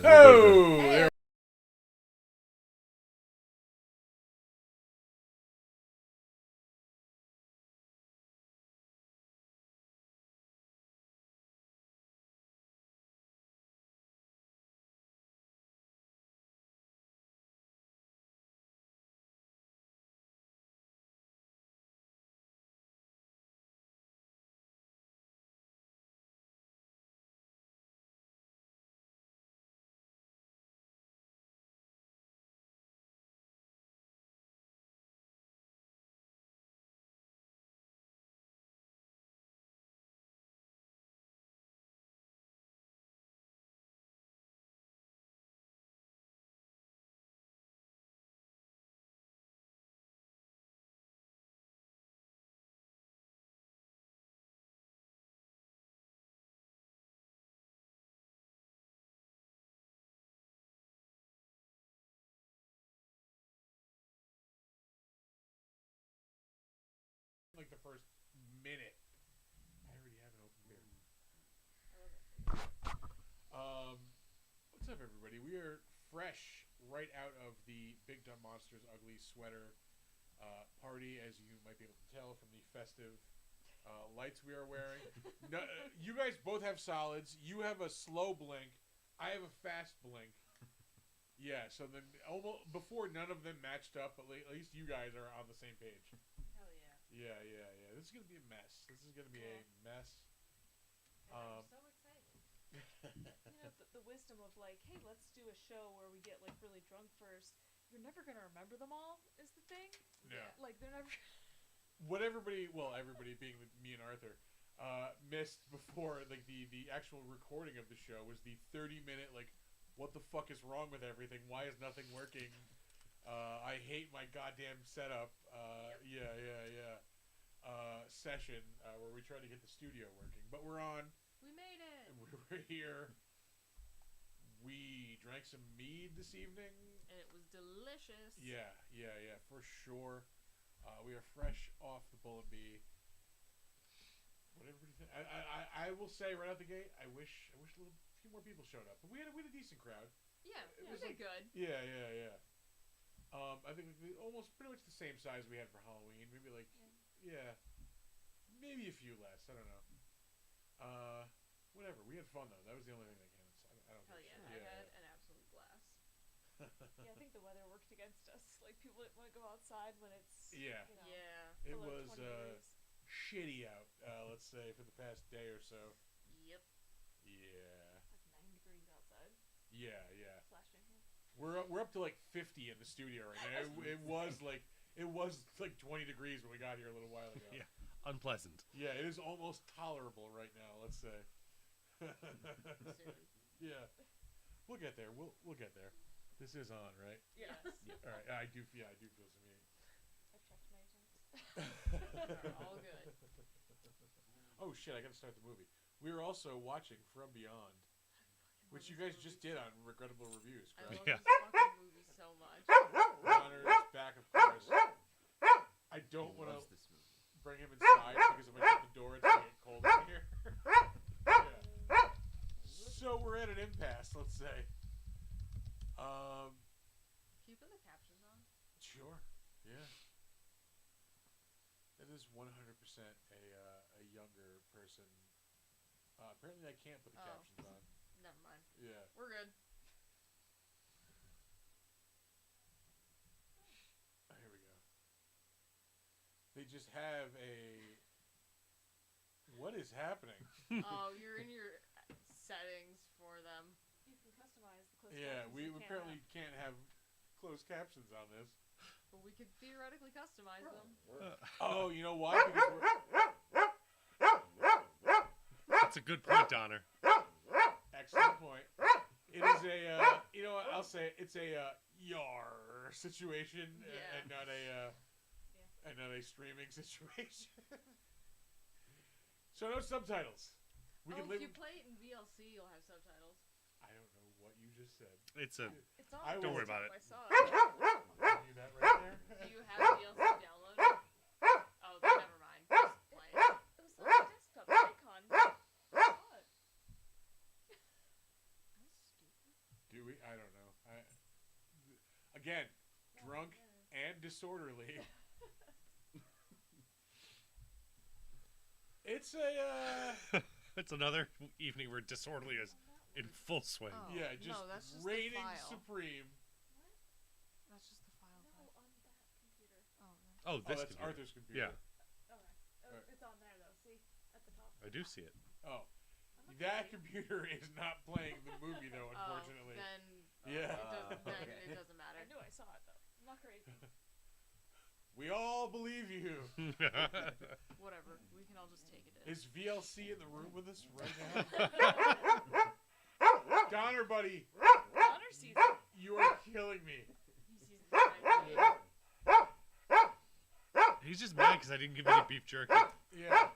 Oh, there. Like the first minute. I already have an open beer. What's up, everybody? We are fresh right out of the Big Dumb Monsters Ugly Sweater party, as you might be able to tell from the festive lights we are wearing. No, you guys both have solids. You have a slow blink. I have a fast blink. Yeah, so then almost before none of them matched up, but at least you guys are on the same page. Hell yeah. Yeah. This is gonna be a mess. This is gonna be a mess. I'm so excited. The wisdom of like, hey, let's do a show where we get like really drunk first. You're never gonna remember them all, is the thing. Yeah. Like they're never. What everybody being me and Arthur, missed before like the actual recording of the show was the 30-minute like, what the fuck is wrong with everything? Why is nothing working? I hate my goddamn setup. Session where we try to get the studio working, but we're on. We made it. We're here. We drank some mead this evening, and it was delicious. Yeah, for sure. We are fresh off the Bull and Bee. What everybody think? I will say right out the gate, I wish a few more people showed up, but we had a decent crowd. Yeah, it was like, good. Yeah. I think almost pretty much the same size we had for Halloween. Maybe like maybe a few less. I don't know. Whatever. We had fun though. That was the only thing that counts. I don't. Hell yeah! I had an absolute blast. Yeah, I think the weather worked against us. Like people didn't want to go outside when it's it was shitty out. Let's say for the past day or so. Yep. Yeah. Like 9 degrees outside. Yeah. Flashing here. We're up to like 50 in the studio right now. It was like 20 degrees when we got here a little while ago. Yeah. Unpleasant. Yeah, it is almost tolerable right now. Let's say. Yeah, we'll get there. We'll get there. This is on, right? Yes. Yeah. All right. I do feel some heat. I've checked many times. All good. Oh shit! I gotta start the movie. We were also watching From Beyond, which you guys just did on Regrettable Reviews, correct? I love this fucking movie so much. Connor is back, of course. I don't want to bring him inside because if I shut the door, it's gonna get cold in here. Yeah. So we're at an impasse, let's say. Can you put the captions on? Sure. Yeah. It is 100% a younger person. Apparently, I can't put the captions on. Never mind. Yeah. We're good. Here we go. They just have a. What is happening? Oh, you're in your settings for them. You can customize the closed Yeah, captions. we apparently can't have closed captions on this. But we could theoretically customize them. Oh, you know why? Because That's a good point, Donner. excellent point. It is a, you know what, I'll say it, it's a yar situation Yeah. and not a streaming situation. So no subtitles. We can If live. you play it in VLC, you'll have subtitles. I don't know what you just said. It's a. It's on. I Don't will- worry about it. I saw it. I'll give you that right there. Do you have VLC downloaded? Oh, then never mind. Just play it. It was on the desktop icon. I saw it. That's stupid. Do we? I don't know. Again, drunk and disorderly. It's a It's another evening where disorderly is in full swing. Oh. yeah, no, just that's just the reigning file. supreme. That's just the file. No, on that computer. Oh, no. Oh, Oh, this that's computer. Arthur's computer. Yeah, Okay. Oh, Alright. it's on there though. See, at the top. I do see it. Oh, I'm that okay. computer is not playing the movie though, unfortunately. Oh, then Yeah. it doesn't matter. I knew I saw it though. I'm not crazy. We all believe you. Whatever. We can all just take it in. Is VLC in the room with us right now? Donner, buddy, Connor sees it. you are killing me. He sees the same thing. He's just mad because I didn't give any beef jerky. Yeah,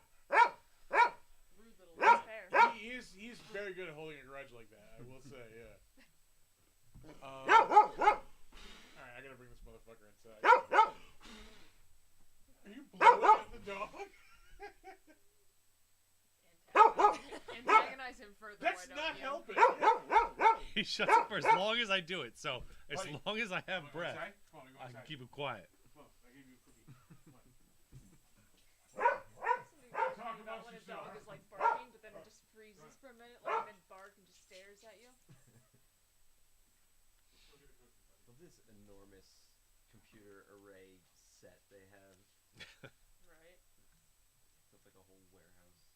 Rude little That's lad. fair. he's very good at holding a grudge like that. I will say, yeah. All right, I gotta bring this motherfucker inside. Are you blowing at the dog? Antagonize him further. That's why not don't you? helping. He shuts up for as long as I do it. So as Buddy, long as I have Come on, breath, inside. Come on, go I can inside. keep him quiet. Come on, I gave you a cookie. Come on. Something Talk funny about about when a yourself. dog is like barking, but then it just freezes for a minute, like mid bark, and just stares at you. Love this enormous computer array set they have. Right. It's like a whole warehouse.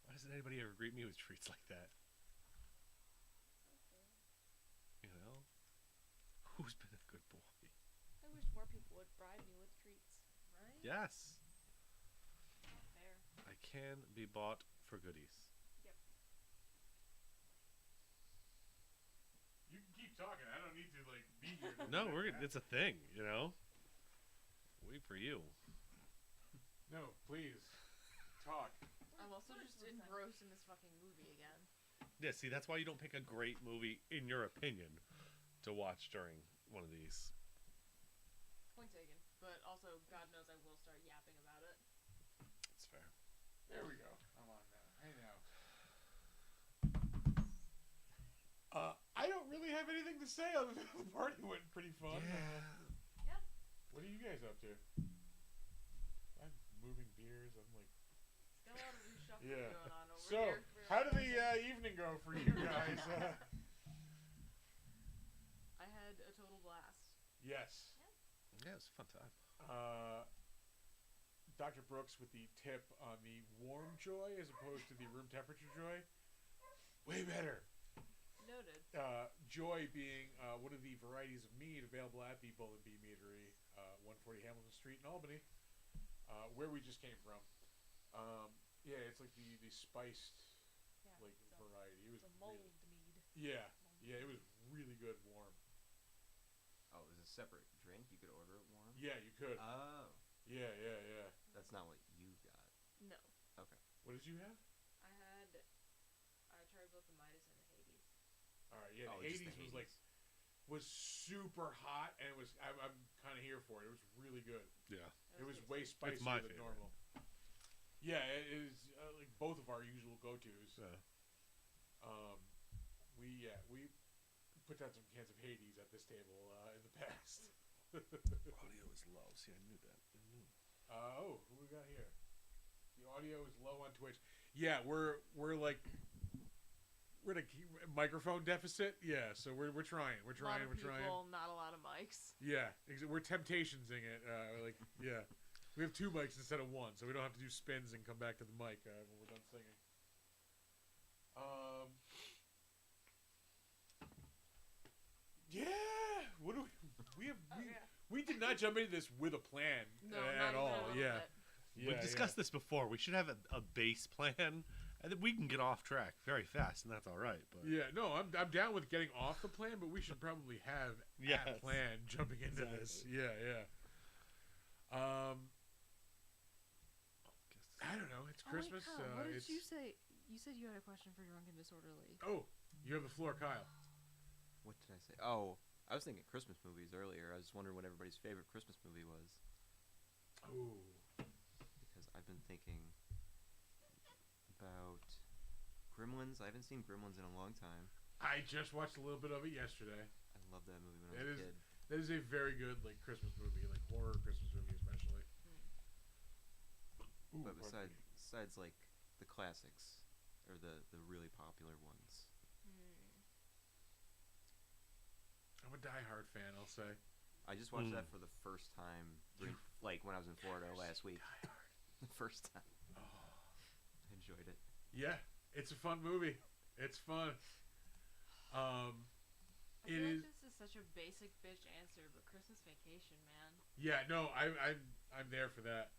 Why doesn't anybody ever greet me with treats like that? You know? Who's been a good boy? I wish more people would bribe me with treats. Right. Yes. Fair. I can be bought for goodies. You can keep talking. I don't need to like be here. to No, do we're that. it's a thing, you know? Wait for you. No, please talk. I'm also just engrossed in this fucking movie again. Yeah, see, that's why you don't pick a great movie, in your opinion, to watch during one of these. Point taken. But also, God knows I will start yapping about it. It's fair. There we go. I'm on now. Hey now. I don't really have anything to say other than the party went pretty fun. Yeah. What are you guys up to? I'm moving beers. I'm like, Got a lot of reshuffling Yeah. going on over so here. how did the evening go for you guys? I had a total blast. Yes. Yeah, it's a fun time. Dr. Brooks with the tip on the warm joy as opposed to the room temperature joy. Way better. Noted. Joy being one of the varieties of mead available at the Bull and Bee Meadery, 140 Hamilton Street in Albany, where we just came from. Yeah, it's like the spiced Yeah. like so variety. It was the mold really, mead. yeah, yeah, it was really good warm. Oh, it was a separate drink. You could order it warm. Yeah, you could. Oh, Yeah, yeah, yeah. that's not what you got. No. What did you have? I tried both the Midas and the Hades. All right, yeah, Oh, the just Hades the was like super hot, and it was I'm kind of here for it. It was really good. Yeah. It was good way too. spicier my than favorite. normal. Yeah, it is like both of our usual go-tos. Yeah. We put down some cans of Hades at this table in the past. Audio is low. See, I knew that. I knew. Oh, who we got here? The audio is low on Twitch. Yeah, we're like we're in a microphone deficit. Yeah, so we're trying. We're trying. A lot of We're trying. people, not a lot of mics. Yeah, we're temptationsing it. Like yeah. We have 2 mics instead of 1, so we don't have to do spins and come back to the mic when we're done singing. Yeah. What do we have? Oh, yeah. We did not jump into this with a plan No, at not even all. a little Yeah. bit. Yeah, We've discussed this before. We should have a base plan, and then we can get off track very fast, and that's all right. But Yeah, no, I'm down with getting off the plan, but we should probably have a Yes. plan jumping into this. Exactly. Yeah. I don't know. It's Christmas. Oh, wait, Kyle, what did it's you say? You said you had a question for Drunk and Disorderly. Oh, you have the floor, Kyle. What did I say? Oh, I was thinking Christmas movies earlier. I was just wondering what everybody's favorite Christmas movie was. Oh, Because I've been thinking about Gremlins. I haven't seen Gremlins in a long time. I just watched a little bit of it yesterday. I loved that movie when I It was is- a kid. That is a very good Christmas movie, horror Christmas movie especially. Ooh, But pardon me. besides like the classics or the really popular ones. I'm a diehard fan. I'll say. I just watched that for the first time, like when I was in Florida last week. The first time. Oh. I enjoyed it. Yeah, it's a fun movie. It's fun. I It feel is. like this is such a basic bitch answer, but Christmas Vacation, man. Yeah, no, I'm there for that.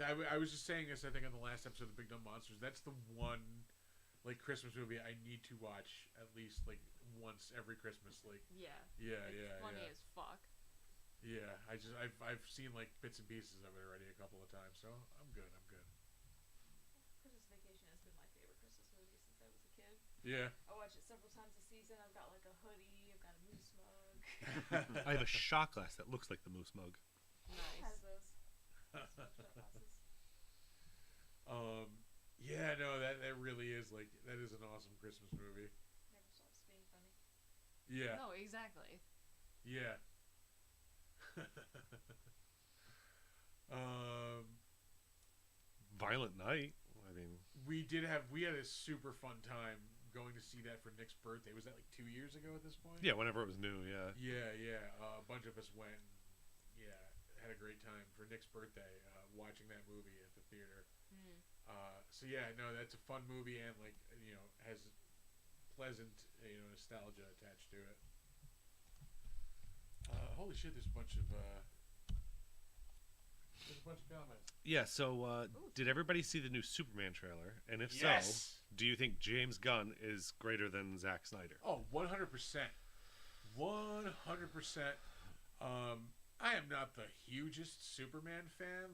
I was just saying this. I think on the last episode of Big Dumb Monsters. That's the one Christmas movie I need to watch at least once every Christmas. Yeah. Yeah, It's yeah, funny yeah. as fuck. Yeah, I've seen bits and pieces of it already a couple of times, so I'm good. Christmas Vacation has been my favorite Christmas movie since I was a kid. Yeah. I watch it several times a season. I've got a hoodie. I've got a moose mug. I have a shot glass that looks like the moose mug. Has Nice. those. Shot glasses. Yeah, no, that really is that is an awesome Christmas movie. Never stops being funny. Yeah. No, exactly. Yeah. Violent Night. I mean, we had a super fun time going to see that for Nick's birthday. Was that 2 years ago at this point? yeah, whenever it was new, yeah. Yeah. A bunch of us went. Yeah, had a great time for Nick's birthday watching that movie at the theater. So yeah, no, that's a fun movie and has pleasant nostalgia attached to it. Holy shit! There's a bunch of comments. Yeah, so did everybody see the new Superman trailer? And if Yes. so, do you think James Gunn is greater than Zack Snyder? Oh, 100%. 100%. I am not the hugest Superman fan,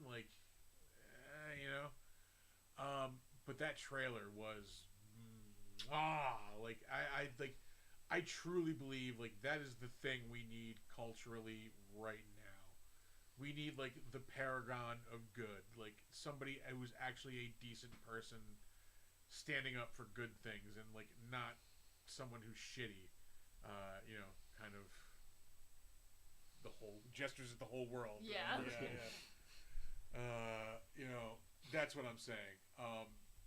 but that trailer was, I truly believe that is the thing we need culturally right now. We need the paragon of good, somebody who's actually a decent person standing up for good things and not someone who's shitty, kind of the whole gestures at the whole world. Yeah. That's what I'm saying.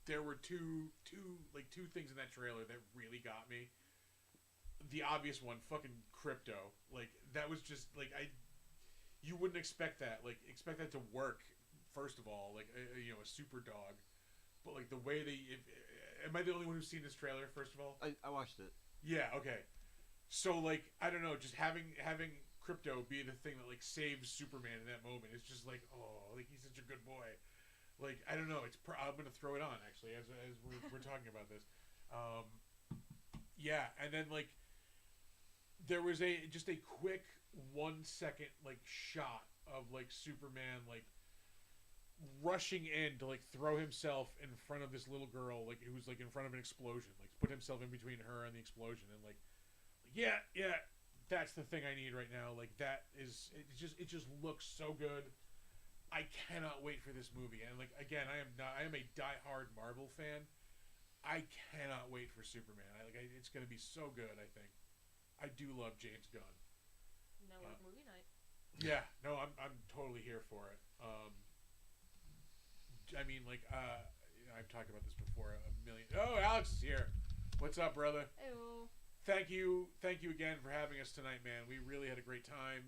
There were two things in that trailer that really got me. The obvious one, fucking crypto. That was just you wouldn't expect that. Expect that to work. First of all, a super dog, but the way am I the only one who's seen this trailer? First of all, I watched it. yeah. Okay. So I don't know, just having crypto be the thing that saves Superman in that moment. It's just he's such a good boy. I don't know. I'm gonna throw it on actually as we're talking about this. Yeah, and then there was just a quick 1 second shot of Superman rushing in to throw himself in front of this little girl who's in front of an explosion, put himself in between her and the explosion, and yeah, that's the thing I need right now. That is it just looks so good. I cannot wait for this movie. And again, I am a diehard Marvel fan. I cannot wait for Superman. It's going to be so good, I think. I do love James Gunn. Network movie night. Yeah, no, I'm totally here for it. I mean, I've talked about this before a million. Oh, Alex is here. What's up, brother? Ew. Thank you again for having us tonight, man. We really had a great time.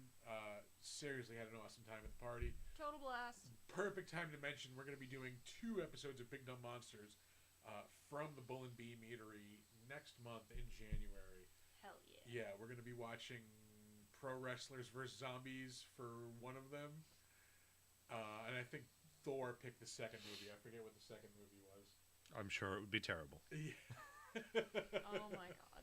Seriously had an awesome time at the party. Total blast. perfect time to mention we're going to be doing 2 episodes of Big Dumb Monsters from the Bull and Beam Eatery next month in January. Hell yeah. Yeah, we're going to be watching Pro Wrestlers vs. Zombies for one of them. And I think Thor picked the second movie. I forget what the second movie was. I'm sure it would be terrible. Oh my god.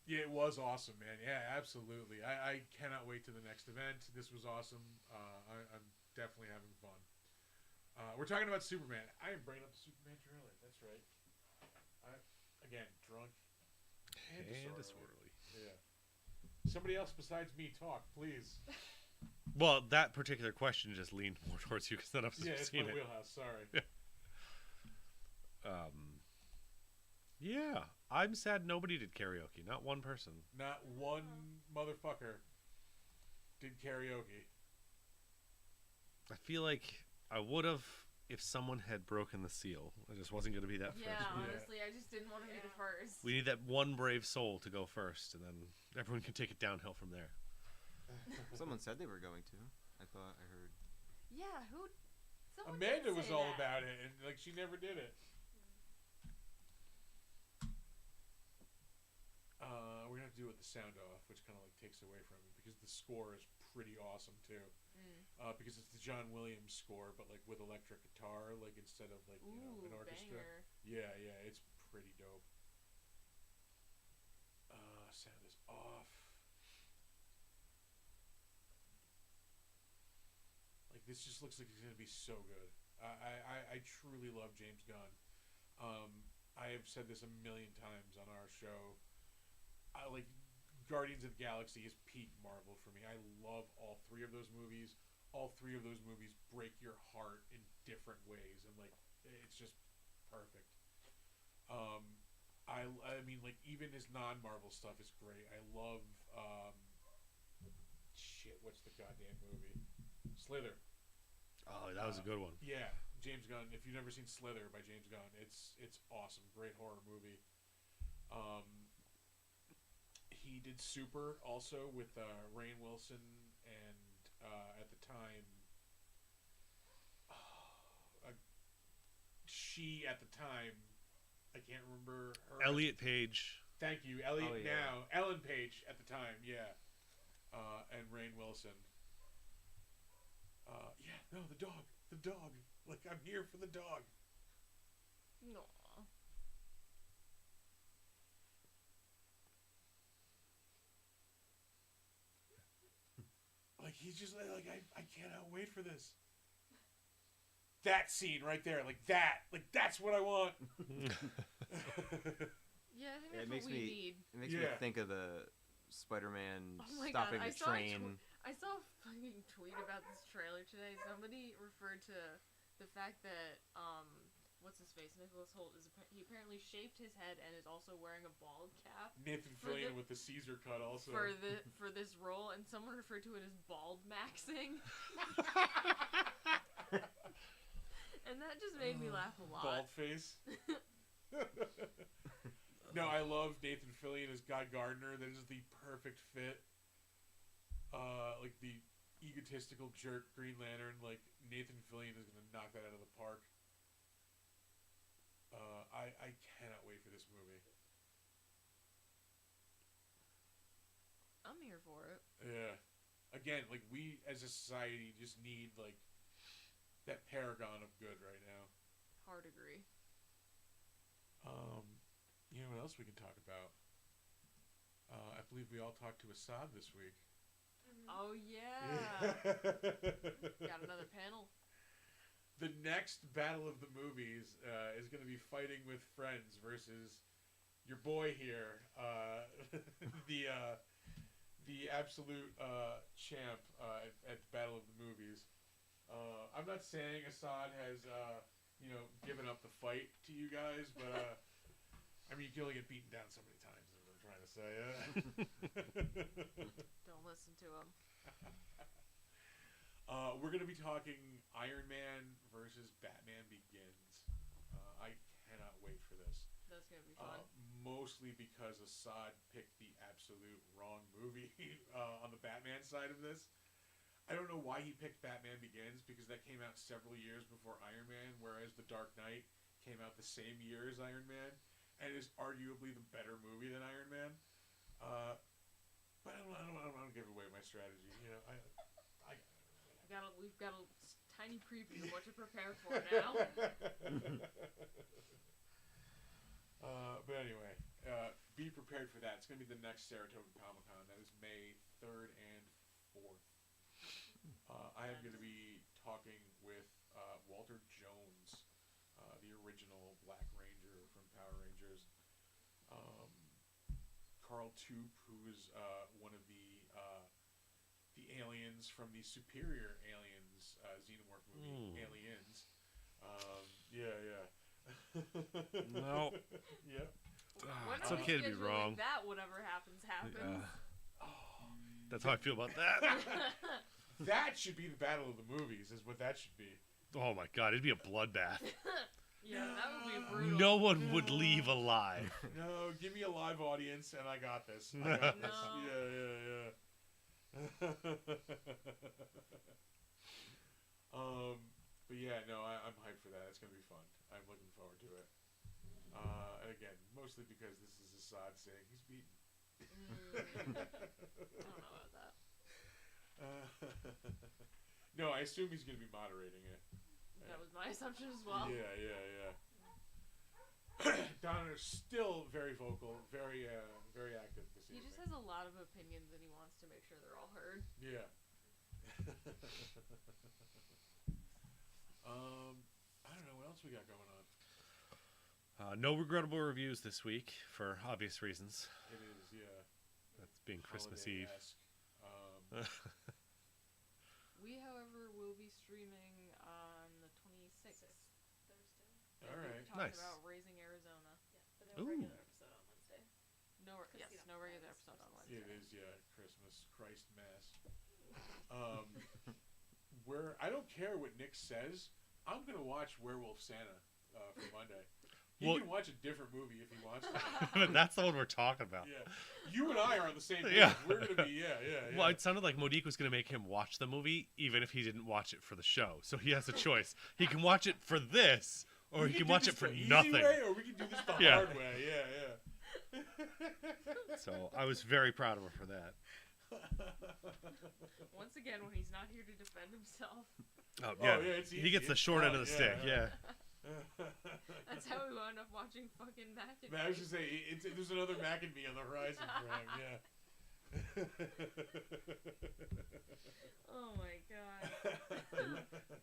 Yeah, it was awesome, man. Yeah, absolutely. I cannot wait to the next event. This was awesome. I'm definitely having fun. We're talking about Superman. I am bringing up the Superman trailer. That's right. Again, drunk and disorderly. Yeah. Somebody else besides me talk, please. Well, that particular question just leaned more towards you because none of us Yeah, have it's seen my it. wheelhouse. Sorry. Yeah, I'm sad nobody did karaoke. Not one person. Not one motherfucker did karaoke. I feel like I would have if someone had broken the seal. I just wasn't going to be that Yeah, first. one. honestly, I just didn't want to be the first. We need that one brave soul to go first, and then everyone can take it downhill from there. Someone said they were going to. I thought I heard. Yeah, who? Someone Amanda did was say all that. about it, and like she never did it. We're gonna have to do it with the sound off, which kind of like takes away from it because the score is pretty awesome too. Because it's the John Williams score, but like with electric guitar, like instead of like Ooh, an orchestra. banger. Yeah, it's pretty dope. Sound is off. Like this just looks like it's gonna be so good. I truly love James Gunn. I have said this a million times on our show. I like Guardians of the Galaxy is peak Marvel for me. I love all 3 of those movies. All 3 of those movies break your heart in different ways, and like it's just perfect. I mean, like even his non-Marvel stuff is great. I love what's the goddamn movie? Slither. Oh, that was a good one. Yeah, James Gunn. If you've never seen Slither by James Gunn, it's awesome. Great horror movie. He did Super also with Rainn Wilson and at the time, she at the time, I can't remember her. Elliot Page. Thank you, Elliot. Oh, yeah. Now Ellen Page at the time, yeah, and Rainn Wilson. No, the dog. Like I'm here for the dog. Aw. Like he's just like I cannot wait for this. That scene right there, like that's what I want. Yeah, I think It that's makes what we me- need. It makes me Yeah. think of the Spider-Man Oh my stopping god, the train. I saw a fucking tweet about this trailer today. Somebody referred to the fact that what's his face, Nicholas Hoult he apparently shaved his head and is also wearing a bald cap Nathan For Fillion the- with the Caesar cut also. for this role, and someone referred to it as bald maxing, and that just made me laugh a lot. Bald face. No, I love Nathan Fillion as Guy Gardner. That is the perfect fit. Like the egotistical jerk Green Lantern. Like Nathan Fillion is gonna knock that out of the park. I cannot wait for this movie. I'm here for it. Yeah. Again, like we as a society just need like that paragon of good right now. Hard agree. You know what else we can talk about? I believe we all talked to Assad this week. Oh yeah. Got another panel. The next battle of the movies is going to be fighting with friends versus your boy here, the absolute champ at the battle of the movies. I'm not saying Assad has given up the fight to you guys, but I mean you can only get beaten down so many times. Is what I'm trying to say. Don't listen to him. We're going to be talking Iron Man versus Batman Begins. I cannot wait for this. That's gonna be fun. Mostly because Assad picked the absolute wrong movie on the Batman side of this. I don't know why he picked Batman Begins, because that came out several years before Iron Man, whereas The Dark Knight came out the same year as Iron Man, and is arguably the better movie than Iron Man. But I don't give away my strategy. You know, We've got a tiny preview of what to prepare for now. But anyway, be prepared for that. It's going to be the next Saratoga Comic Con. That is May 3rd and 4th. I am going to be talking with Walter Jones, the original Black Ranger from Power Rangers. Carl Toop, who is one of the aliens from the Superior Aliens Xenomorph movie, Aliens. No. Yep. It's okay to be wrong. That whatever happens. That's how I feel about that. That should be the battle of the movies, is what that should be. Oh my god, it'd be a bloodbath. Yeah, that would be brutal. No one would leave alive. No, give me a live audience and I got this. I got this. No. Yeah. But yeah, no, I'm hyped for that. It's gonna be fun. I'm looking forward to it. And again, mostly because this is Assad saying he's beaten. I don't know about that. No, I assume he's gonna be moderating it. That was my assumption as well. Yeah. Donner's still very vocal, very active this He evening. just has a lot of opinions and he wants to make sure they're all heard. Yeah. I don't know what else we got going on. No regrettable reviews this week for obvious reasons. It is, yeah. That's being Christmas Eve. Holiday-esque. We, however, will be streaming on the 26th. Thursday. All right. Talking Nice. about Raising Arizona. Yeah, but no Ooh. regular episode on Wednesday. Yes, Casino no regular Mass. episode on It Wednesday. is, yeah. Christmas, Christ Mass. I don't care what Nick says. I'm gonna watch Werewolf Santa for Monday. He Well- can watch a different movie if he wants to. But that's the one we're talking about. Yeah. You and I are on the same page. Yeah. We're gonna be, yeah. Well, it sounded like Monique was going to make him watch the movie, even if he didn't watch it for the show. So he has a choice. He can watch it for this, or he can do watch this it for the easy nothing. way, or we can do this the Yeah. hard way. Yeah. So I was very proud of her for that. Once again, when he's not here to defend himself. Oh, Oh, yeah. yeah, it's He easy. gets the It's short end fun. of the Yeah, stick, yeah. yeah. That's how we wound up watching fucking Mac and Man, I was just saying, there's another Mac and Me on the horizon for him. Yeah. Oh my god.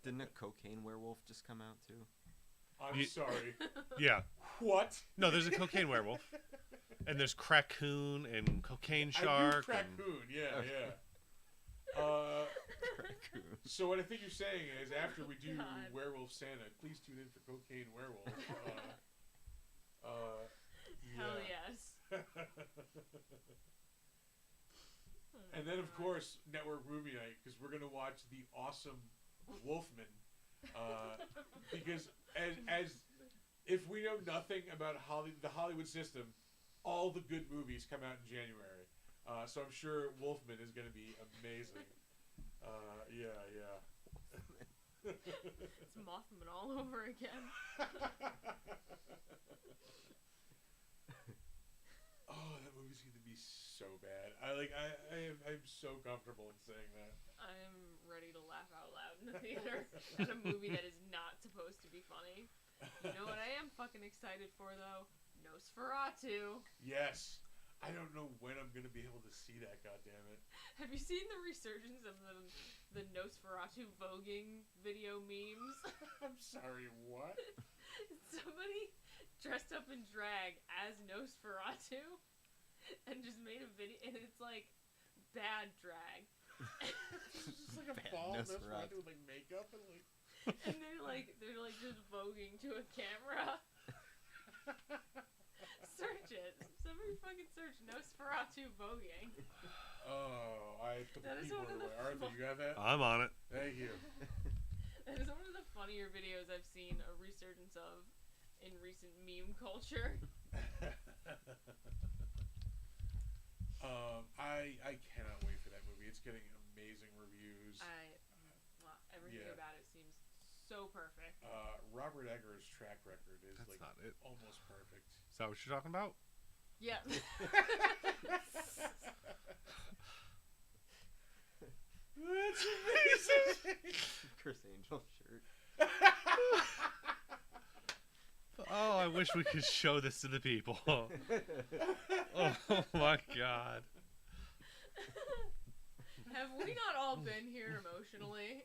Didn't a cocaine werewolf just come out too? I'm sorry. Yeah. What? No, there's a cocaine werewolf. And there's Crackoon and Cocaine I Shark. knew and Crackoon. Yeah. Raccoon. So what I think you're saying is, after we do God. Werewolf Santa, please tune in for Cocaine Werewolf. Hell yes. And then, of course, Network Movie Night, because we're gonna watch the awesome Wolfman. Because as if we know nothing about the Hollywood system, all the good movies come out in January. So I'm sure Wolfman is gonna be amazing. Yeah. It's Mothman all over again. Oh, that movie's gonna be so bad. I'm so comfortable in saying that. I'm ready to laugh out loud in the theater at a movie that is not supposed to be funny. You know what I am fucking excited for though? Nosferatu. Yes. I don't know when I'm gonna be able to see that. Goddammit. Have you seen the resurgence of the Nosferatu voguing video memes? I'm sorry. What? Somebody dressed up in drag as Nosferatu and just made a video, and it's like bad drag. It's just like a Bad ball Nosferatu. Nosferatu with like makeup and like. And they're like just voguing to a camera. Search it. Somebody fucking search Nosferatu voguing. Oh, I put the That is keyboard one of the away. Arthur, you got that? I'm on it. Thank you. That is one of the funnier videos I've seen a resurgence of in recent meme culture. I cannot wait for that movie. It's getting amazing reviews. Everything Yeah. about it seems so perfect. Robert Eggers' track record is That's like not it. almost perfect. Is that what you're talking about? Yeah. That's amazing. Chris Angel shirt. Oh, I wish we could show this to the people. Oh my god. Have we not all been here emotionally?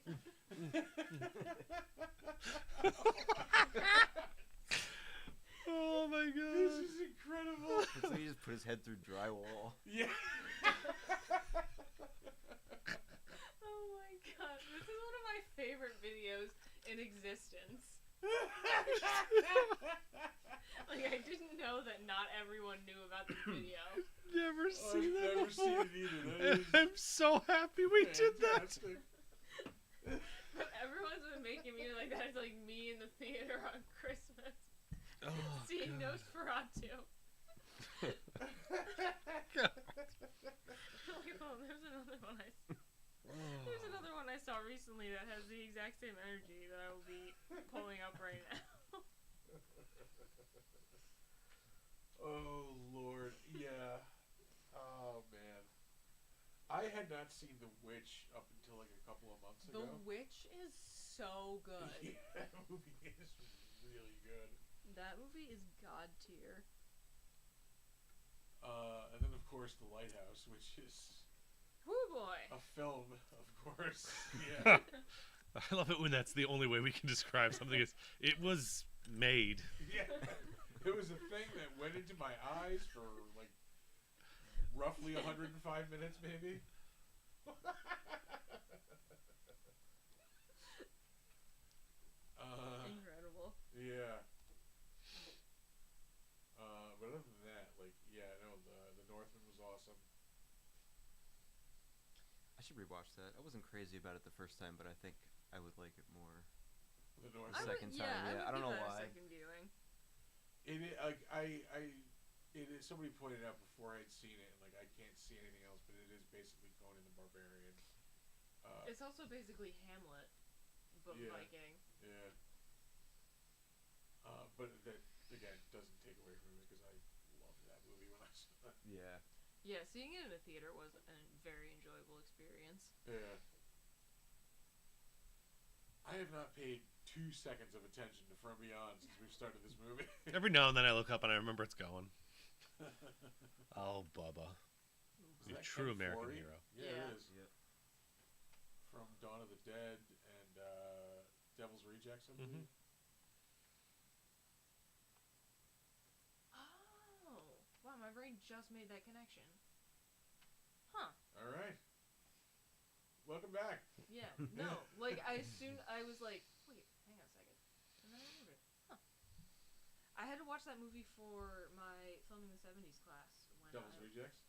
Oh my This god. is incredible. It's like he just put his head through drywall. Yeah. Oh my god, this is one of my favorite videos in existence. Like, I didn't know that not everyone knew about this video. Never seen I've that never before. seen it either. That And is I'm so happy we did that. fantastic. But everyone's been making me like that. It's like me in the theater on Christmas Oh, seeing God. Nosferatu. God. Wait, hold on, there's another one Oh. There's another one I saw recently that has the exact same energy that I will be pulling up right now. Oh Lord, yeah. Oh man, I had not seen The Witch up until like a couple of months The ago. Witch is so good. Yeah, that movie is really good. That movie is god tier. And then of course The Lighthouse, which is Whoo boy. a film, of course. Yeah. I love it when that's the only way we can describe something. Is it was made. Yeah. It was a thing that went into my eyes for like roughly 105 minutes, maybe. Incredible. Yeah. But other than that, like, yeah, no, the Northman was awesome. I should rewatch that. I wasn't crazy about it the first time, but I think I would like it more. The I Northman. would- second time, yeah, I don't know why. A second viewing. Like it is. Somebody pointed out before I'd seen it, and like I can't see anything else, but it is basically Conan the Barbarian. It's also basically Hamlet, but Yeah. Viking. Yeah. But that again doesn't take away from it because I loved that movie when I saw it. Yeah. Yeah, seeing it in a theater was a very enjoyable experience. Yeah. I have not paid 2 seconds of attention to From Beyond since we've started this movie. Every now and then I look up and I remember it's going. Oh, Bubba. Is The that true Ken American Foree? hero. Yeah, Yeah. it is. Yep. From Dawn of the Dead and Devil's Rejects, I Mhm. believe. Oh, wow! My brain just made that connection. Huh? All right. Welcome back. Yeah. No. Like I assumed I was like, wait, hang on a second, and then I remembered. Huh? I had to watch that movie for my filming the '70s class. When Devil's I, Rejects.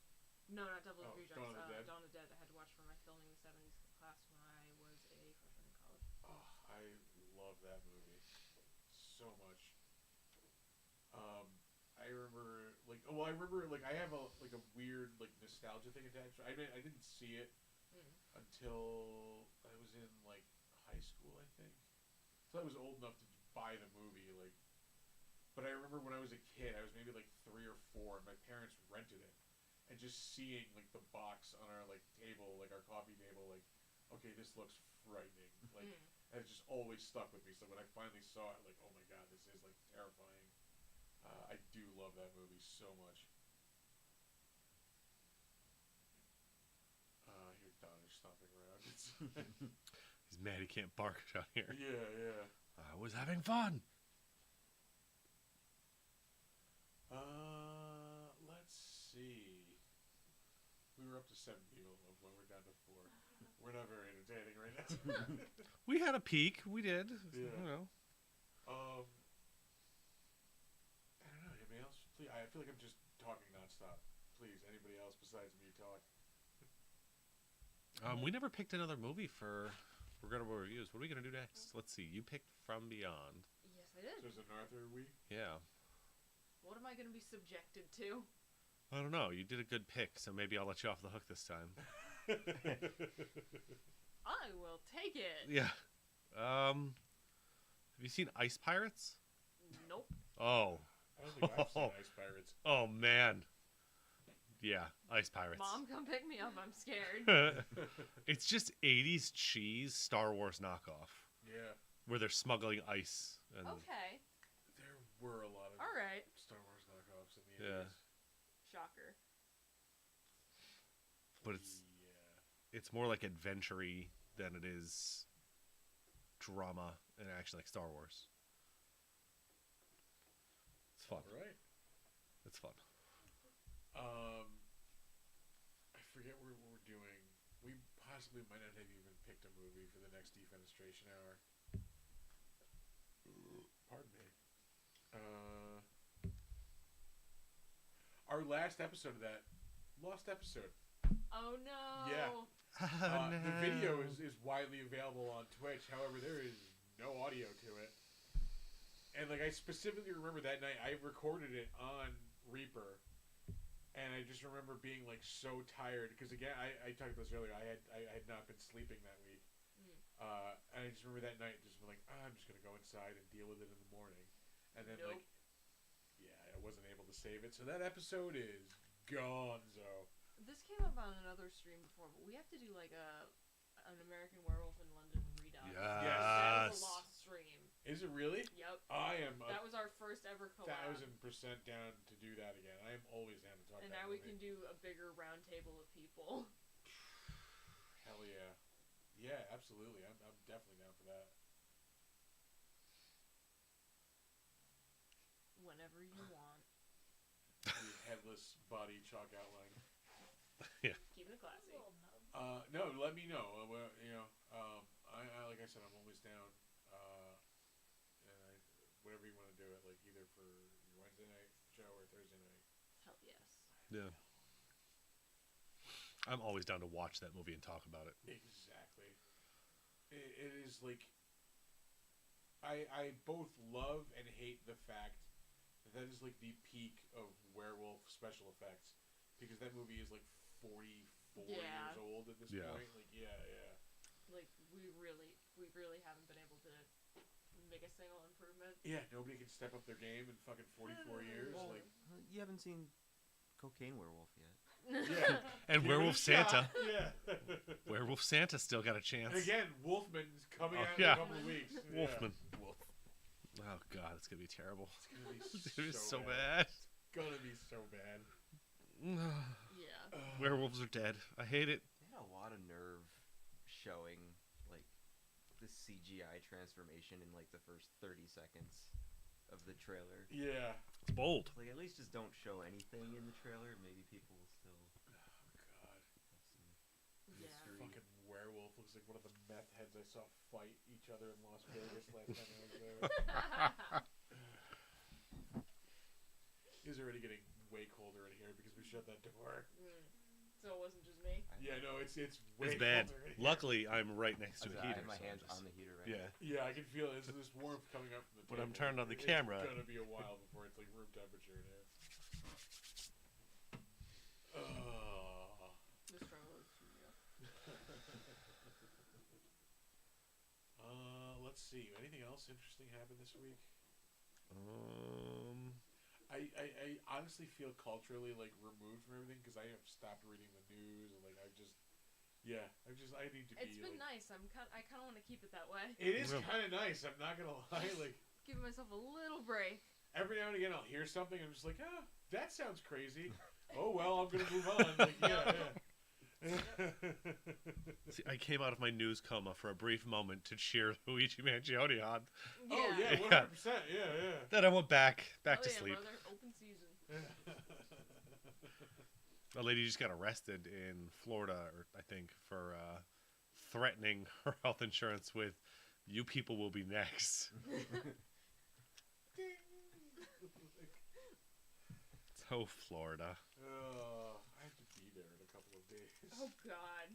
No, not Devil's Oh, Rejects. Dawn of the Dead. Dawn of the Dead. I had to watch for my filming the '70s class when I was a freshman in college. Oh, I love that movie so much. I remember I have a weird like nostalgia thing attached. I didn't see it until I was in like high school, I think. So I was old enough to buy the movie, like. But I remember when I was a kid, I was maybe like 3 or 4, and my parents rented it, and just seeing like the box on our like table, like our coffee table, like, okay, this looks frightening, like, and it just always stuck with me. So when I finally saw it, like, oh my god, this is like terrifying. I do love that movie so much. Here Donner's stomping around. He's mad he can't bark down here. Yeah. I was having fun. Let's see. We were up to 7 people at one point. We're down to 4. We're not very entertaining right now. We had a peek. We did. Yeah. You know. I don't know. Anybody else? Please, I feel like I'm just talking nonstop. Please, anybody else besides me talk. We never picked another movie for regrettable reviews. What are we gonna do next? Let's see. You picked From Beyond. Yes, I did. So is it an Arthur week? Yeah. What am I gonna be subjected to? I don't know. You did a good pick, so maybe I'll let you off the hook this time. I will take it. Yeah. Have you seen Ice Pirates? Nope. Oh. I don't think I've seen Ice Pirates. Oh man. Yeah, Ice Pirates. Mom, come pick me up. I'm scared. It's just 80s cheese Star Wars knockoff Yeah, where they're smuggling ice and Okay. there were a lot of All right. Star Wars knockoffs in the Yeah. 80s. Shocker. but it's more like adventure-y than it is drama and action like Star Wars. It's fun. Right. It's fun. I forget what we're doing. We possibly might not have even picked a movie for the next Defenestration Hour. Pardon me. Our last episode of that, lost episode. Oh no. Yeah. The video is widely available on Twitch. However, there is no audio to it. And like I specifically remember that night, I recorded it on Reaper, and I just remember being like so tired because again, I talked about this earlier. I had not been sleeping that week, and I just remember that night just being like, I'm just gonna go inside and deal with it in the morning, and then Nope. like, yeah, I wasn't able to save it. So that episode is gonzo. This came up on another stream before, but we have to do like an American Werewolf in London redone. That was a lost stream. Is it really? Yep. I am That was our first ever collab. 1,000% down to do that again. I am always down to talk. And that now we movie. can do a bigger round table of people. Hell yeah, yeah, absolutely. I'm definitely down for that. Whenever you want. The headless body chalk outline. Keeping it classy. No, let me know. I like I said, I'm always down. And whatever you want to do it, like either for your Wednesday night show or Thursday night. Hell yes. Yeah. I'm always down to watch that movie and talk about it. Exactly. It is like I both love and hate the fact that is like the peak of werewolf special effects because that movie is like 44 years old at this Yeah. point. Like yeah. Like we really haven't been able to make a single improvement. Yeah, nobody can step up their game in fucking 44 years. Well, Like you haven't seen Cocaine Werewolf yet. yeah. And Give it a Werewolf shot. Santa. Yeah. Werewolf Santa still got a chance. And again, Wolfman's coming Oh, out yeah. in a couple of weeks. Yeah. Wolfman. Oh god, it's gonna be terrible. It's gonna be It's gonna be so bad. It's gonna be so bad. Yeah. Werewolves are dead. I hate it. They had a lot of nerve showing like the CGI transformation in like the first 30 seconds of the trailer. Yeah. It's bold. Like at least just don't show anything in the trailer. Maybe people will still Oh god. have some Yeah. mystery. Fucking werewolf looks like one of the meth heads I saw fight each other in Las Vegas last time I was there. It's already getting way colder in here because we shut that door. So it wasn't just me. Yeah, no, it's way It's bad. colder in here. Luckily, I'm right next to a I heater. have my so hands I'm just- on the heater right Yeah. now. Yeah, I can feel it. There's this warmth coming up from the But I'm table. turned on the camera. It's gonna be a while before it's like room temperature in here. The struggle is too real. Let's see. Anything else interesting happened this week? Um, I honestly feel culturally like removed from everything because I have stopped reading the news and like I need to be. It's been like, nice. I kind of want to keep it that way. It is Yeah. kind of nice. I'm not gonna lie. Like Give myself a little break. every now and again, I'll hear something. And I'm just like, that sounds crazy. Oh well, I'm gonna move on. Like, yeah. see, I came out of my news coma for a brief moment to cheer Luigi Mangione on. Oh yeah, Yeah. 100%. Yeah. Then I went back Oh, to yeah, sleep. brother. Open season. A lady just got arrested in Florida, or I think, for threatening her health insurance with, "You people will be next." So Florida. I have to be there in a couple of days. Oh God.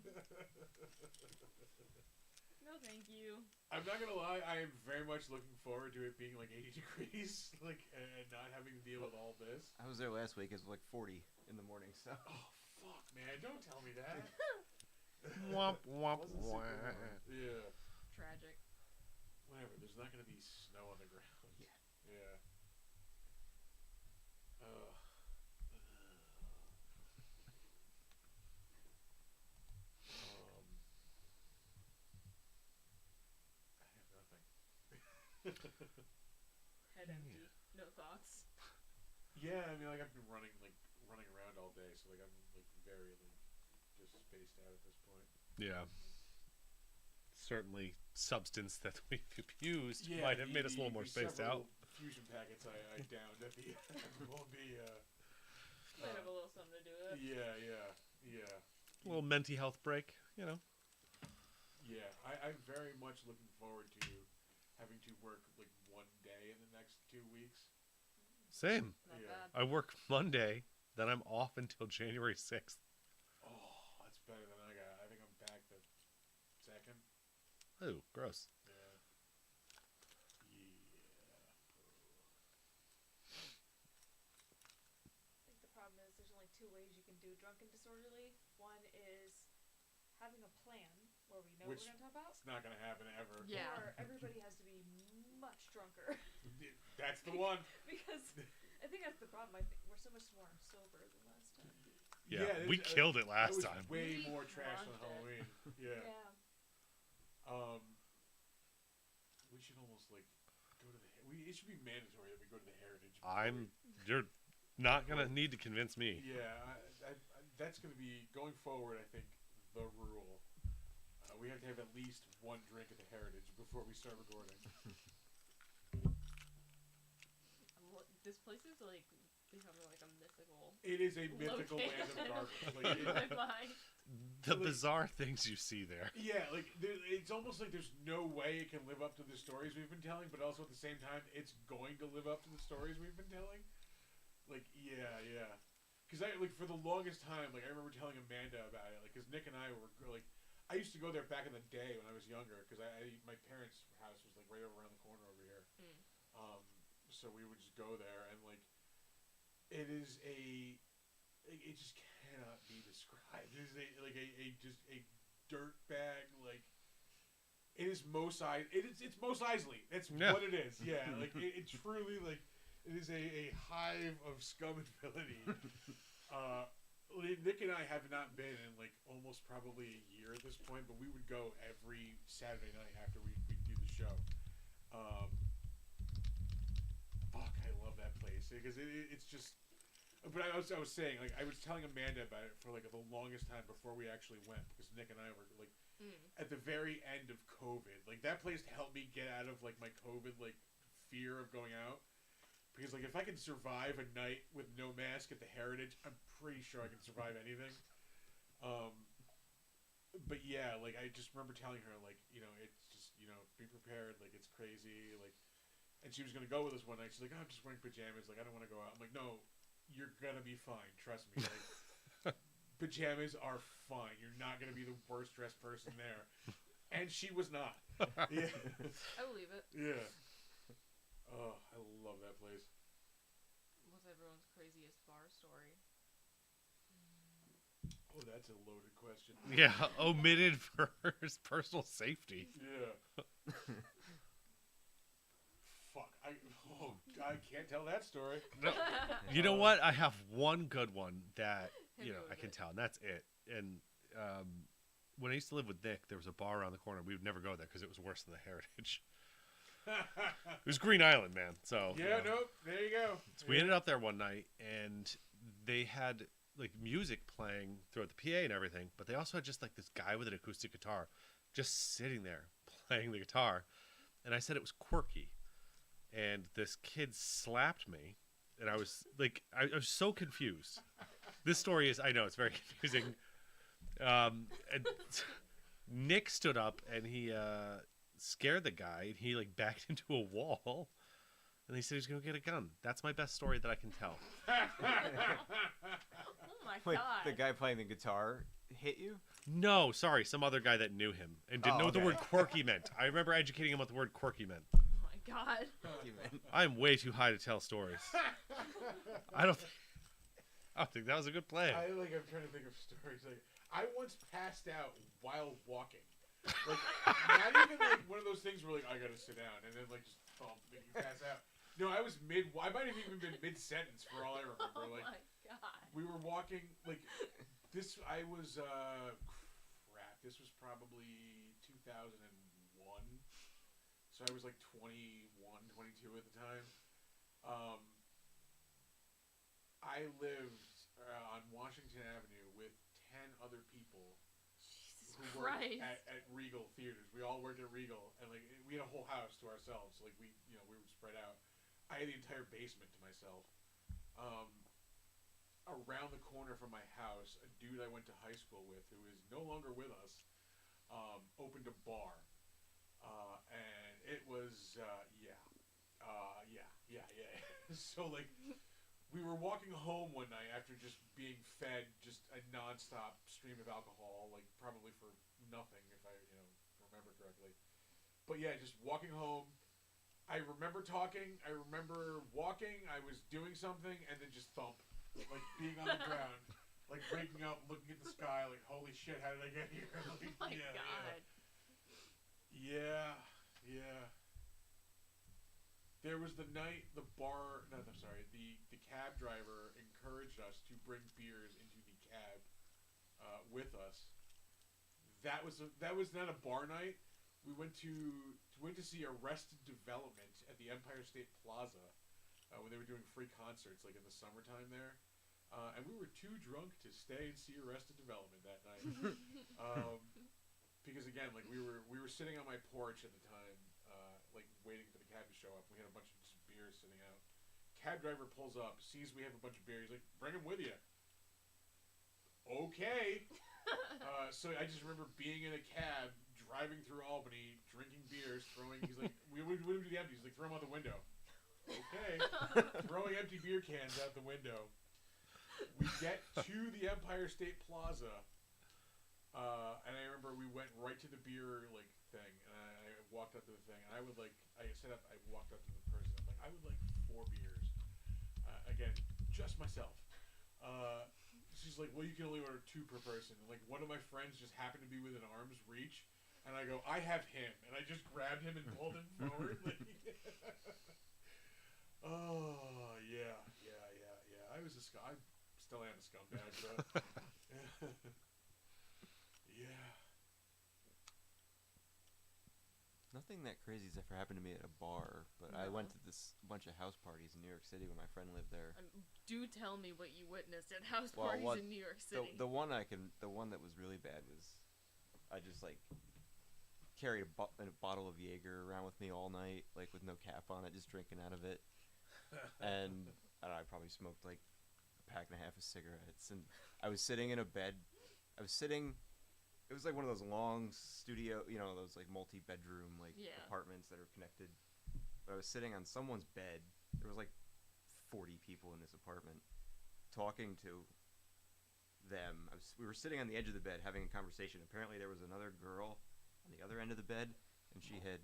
No, thank you. I'm not gonna lie. I am very much looking forward to it being like 80 degrees, like, and not having to deal with all this. I was there last week. It was like 40 in the morning. So Oh fuck, man! Don't tell me that. Womp womp Wasn't super womp. warm. Yeah. Tragic. Whatever. There's not gonna be snow on the ground. Yeah. Ugh. I have nothing. Head empty. No thoughts. Yeah, I mean, like I've been running around all day, so like I'm like very like just spaced out at this point. Yeah. Certainly, substance that we've used might have made us a little more spaced out. Fusion packets I downed at the will be. Might have a little something to do with it. Yeah. A little mental health break, you know. Yeah, I'm very much looking forward to having to work like one day in the next 2 weeks. Same. Not Yeah. bad. I work Monday, then I'm off until January 6th. Oh, that's better than I got. I think I'm back the 2nd. Oh, gross. Yeah. I think the problem is there's only two ways you can do drunk and disorderly. One is having a plan where we know Which- what we're gonna talk about, It's not gonna happen ever. Yeah. or everybody has to be much drunker. That's the one. Because I think that's the problem. I think we're so much more sober than last time. Yeah, we there's- killed it that last was time. Way We more trash than crushed it. Halloween. Yeah. We should almost like go to the. It should be mandatory that we go to the Heritage. before You're not gonna need to convince me. Yeah, that's going to be going forward. I think the rule. We have to have at least one drink at the Heritage before we start recording. This place is like becoming like a mythical. It is a mythical land of garbage. Like, in my mind. The Like- bizarre things you see there. yeah, like it's almost like there's no way it can live up to the stories we've been telling, but also at the same time, it's going to live up to the stories we've been telling. Like, yeah. Because I like for the longest time, like I remember telling Amanda about it, like because Nick and I were like, I used to go there back in the day when I was younger, because my parents' house was like right over around the corner over here. So we would just go there, and like, it is it just cannot be described. It is just a dirt bag, like, it is it's Mos Eisley. That's Yeah. what it is. Yeah, like it truly, like, it is a hive of scum and villainy. Nick and I have not been in like almost probably a year at this point, but we would go every Saturday night after we do the show. Fuck, I love that place because it's just. But I was saying, like, I was telling Amanda about it for like the longest time before we actually went, because Nick and I were like at the very end of COVID. Like, that place helped me get out of like my COVID like fear of going out, because like if I can survive a night with no mask at the Heritage, I'm pretty sure I can survive anything. But yeah, like I just remember telling her, like, you know, it's just, you know, be prepared, like it's crazy, like, and she was gonna go with us one night. She's like, oh, I'm just wearing pajamas, like I don't want to go out. I'm like, no, you're gonna be fine, trust me. Like, pajamas are fine. You're not gonna be the worst dressed person there, and she was not. Yeah, I believe it. yeah. Oh, I love that place. What's everyone's craziest bar story? Oh, that's a loaded question. Yeah, omitted for his personal safety. Yeah. Fuck. I can't tell that story. No, you know what? I have one good one that Hit you me know with I can it. tell, and that's it. And when I used to live with Nick, there was a bar around the corner. We would never go there because it was worse than the Heritage. It was Green Island, man. So you Yeah, know. nope. There you go. So we ended up there one night, and they had like music playing throughout the PA and everything, but they also had just like this guy with an acoustic guitar just sitting there playing the guitar. And I said it was quirky, and this kid slapped me, and I was like, I was so confused. This story is, I know it's very confusing. And Nick stood up and he scared the guy, and he like backed into a wall, and he said he was gonna get a gun. That's my best story that I can tell. Oh my Wait, god. the guy playing the guitar hit you? No, sorry, some other guy that knew him and didn't Oh, know what the okay. word quirky meant. I remember educating him what the word quirky meant. Oh my god. You man. I'm way too high to tell stories. I don't think that was a good play. I'm trying to think of stories. Like, I once passed out while walking. Like, not even like one of those things where like I gotta sit down and then like just thump and you pass out. No, I was I might have even been mid sentence for all I remember. Oh Like my god. we were walking like this. I was crap. This was probably 2001. So I was like 21, 22 at the time. I lived on Washington Avenue with 10 other people Jesus who worked Christ. at Regal Theaters. We all worked at Regal, and like we had a whole house to ourselves. Like we were spread out. I had the entire basement to myself. Around the corner from my house, a dude I went to high school with, who is no longer with us, opened a bar, and it was yeah. So like. We were walking home one night after just being fed just a nonstop stream of alcohol, like probably for nothing if I, remember correctly. But yeah, just walking home. I remember talking. I remember walking. I was doing something, and then just thump, like being on the ground, like waking up, looking at the sky, like holy shit, how did I get here? Like, Oh my god. Yeah. There was the night the cab driver encouraged us to bring beers into the cab with us. That was not a bar night. We went to see Arrested Development at the Empire State Plaza when they were doing free concerts like in the summertime there. And we were too drunk to stay and see Arrested Development that night. Because again, like we were sitting on my porch at the time, like waiting for the cab to show up. We had a bunch of just beers sitting out. Cab driver pulls up, sees we have a bunch of beers. He's like, "Bring them with you." Okay. So I just remember being in a cab, driving through Albany, drinking beers, throwing. He's like, "We wouldn't do the empties." He's like, "Throw them out the window." Okay. Throwing empty beer cans out the window. We get to the Empire State Plaza, and I remember we went right to the beer like thing, and I walked up to the thing, and I walked up to the person. I'm like, "I would like 4 beers." Again, just myself. She's like, "Well, you can only order 2 per person." And like one of my friends just happened to be within arm's reach, and I go, "I have him," and I just grabbed him and pulled him forward. Like, oh yeah. I was I still am a scumbag, but yeah. Nothing that crazy has ever happened to me at a bar, but I went to this bunch of house parties in New York City when my friend lived there. Do tell me what you witnessed at house Well, parties in New York City. The one that was really bad was, I just like carried a bottle of Jaeger around with me all night, like with no cap on it, just drinking out of it, and I don't know, I probably smoked like a pack and a half of cigarettes, and I was sitting in a bed. It was like one of those long studio, those like multi-bedroom apartments that are connected. But I was sitting on someone's bed. There was like 40 people in this apartment talking to them. We were sitting on the edge of the bed having a conversation. Apparently there was another girl on the other end of the bed, and she had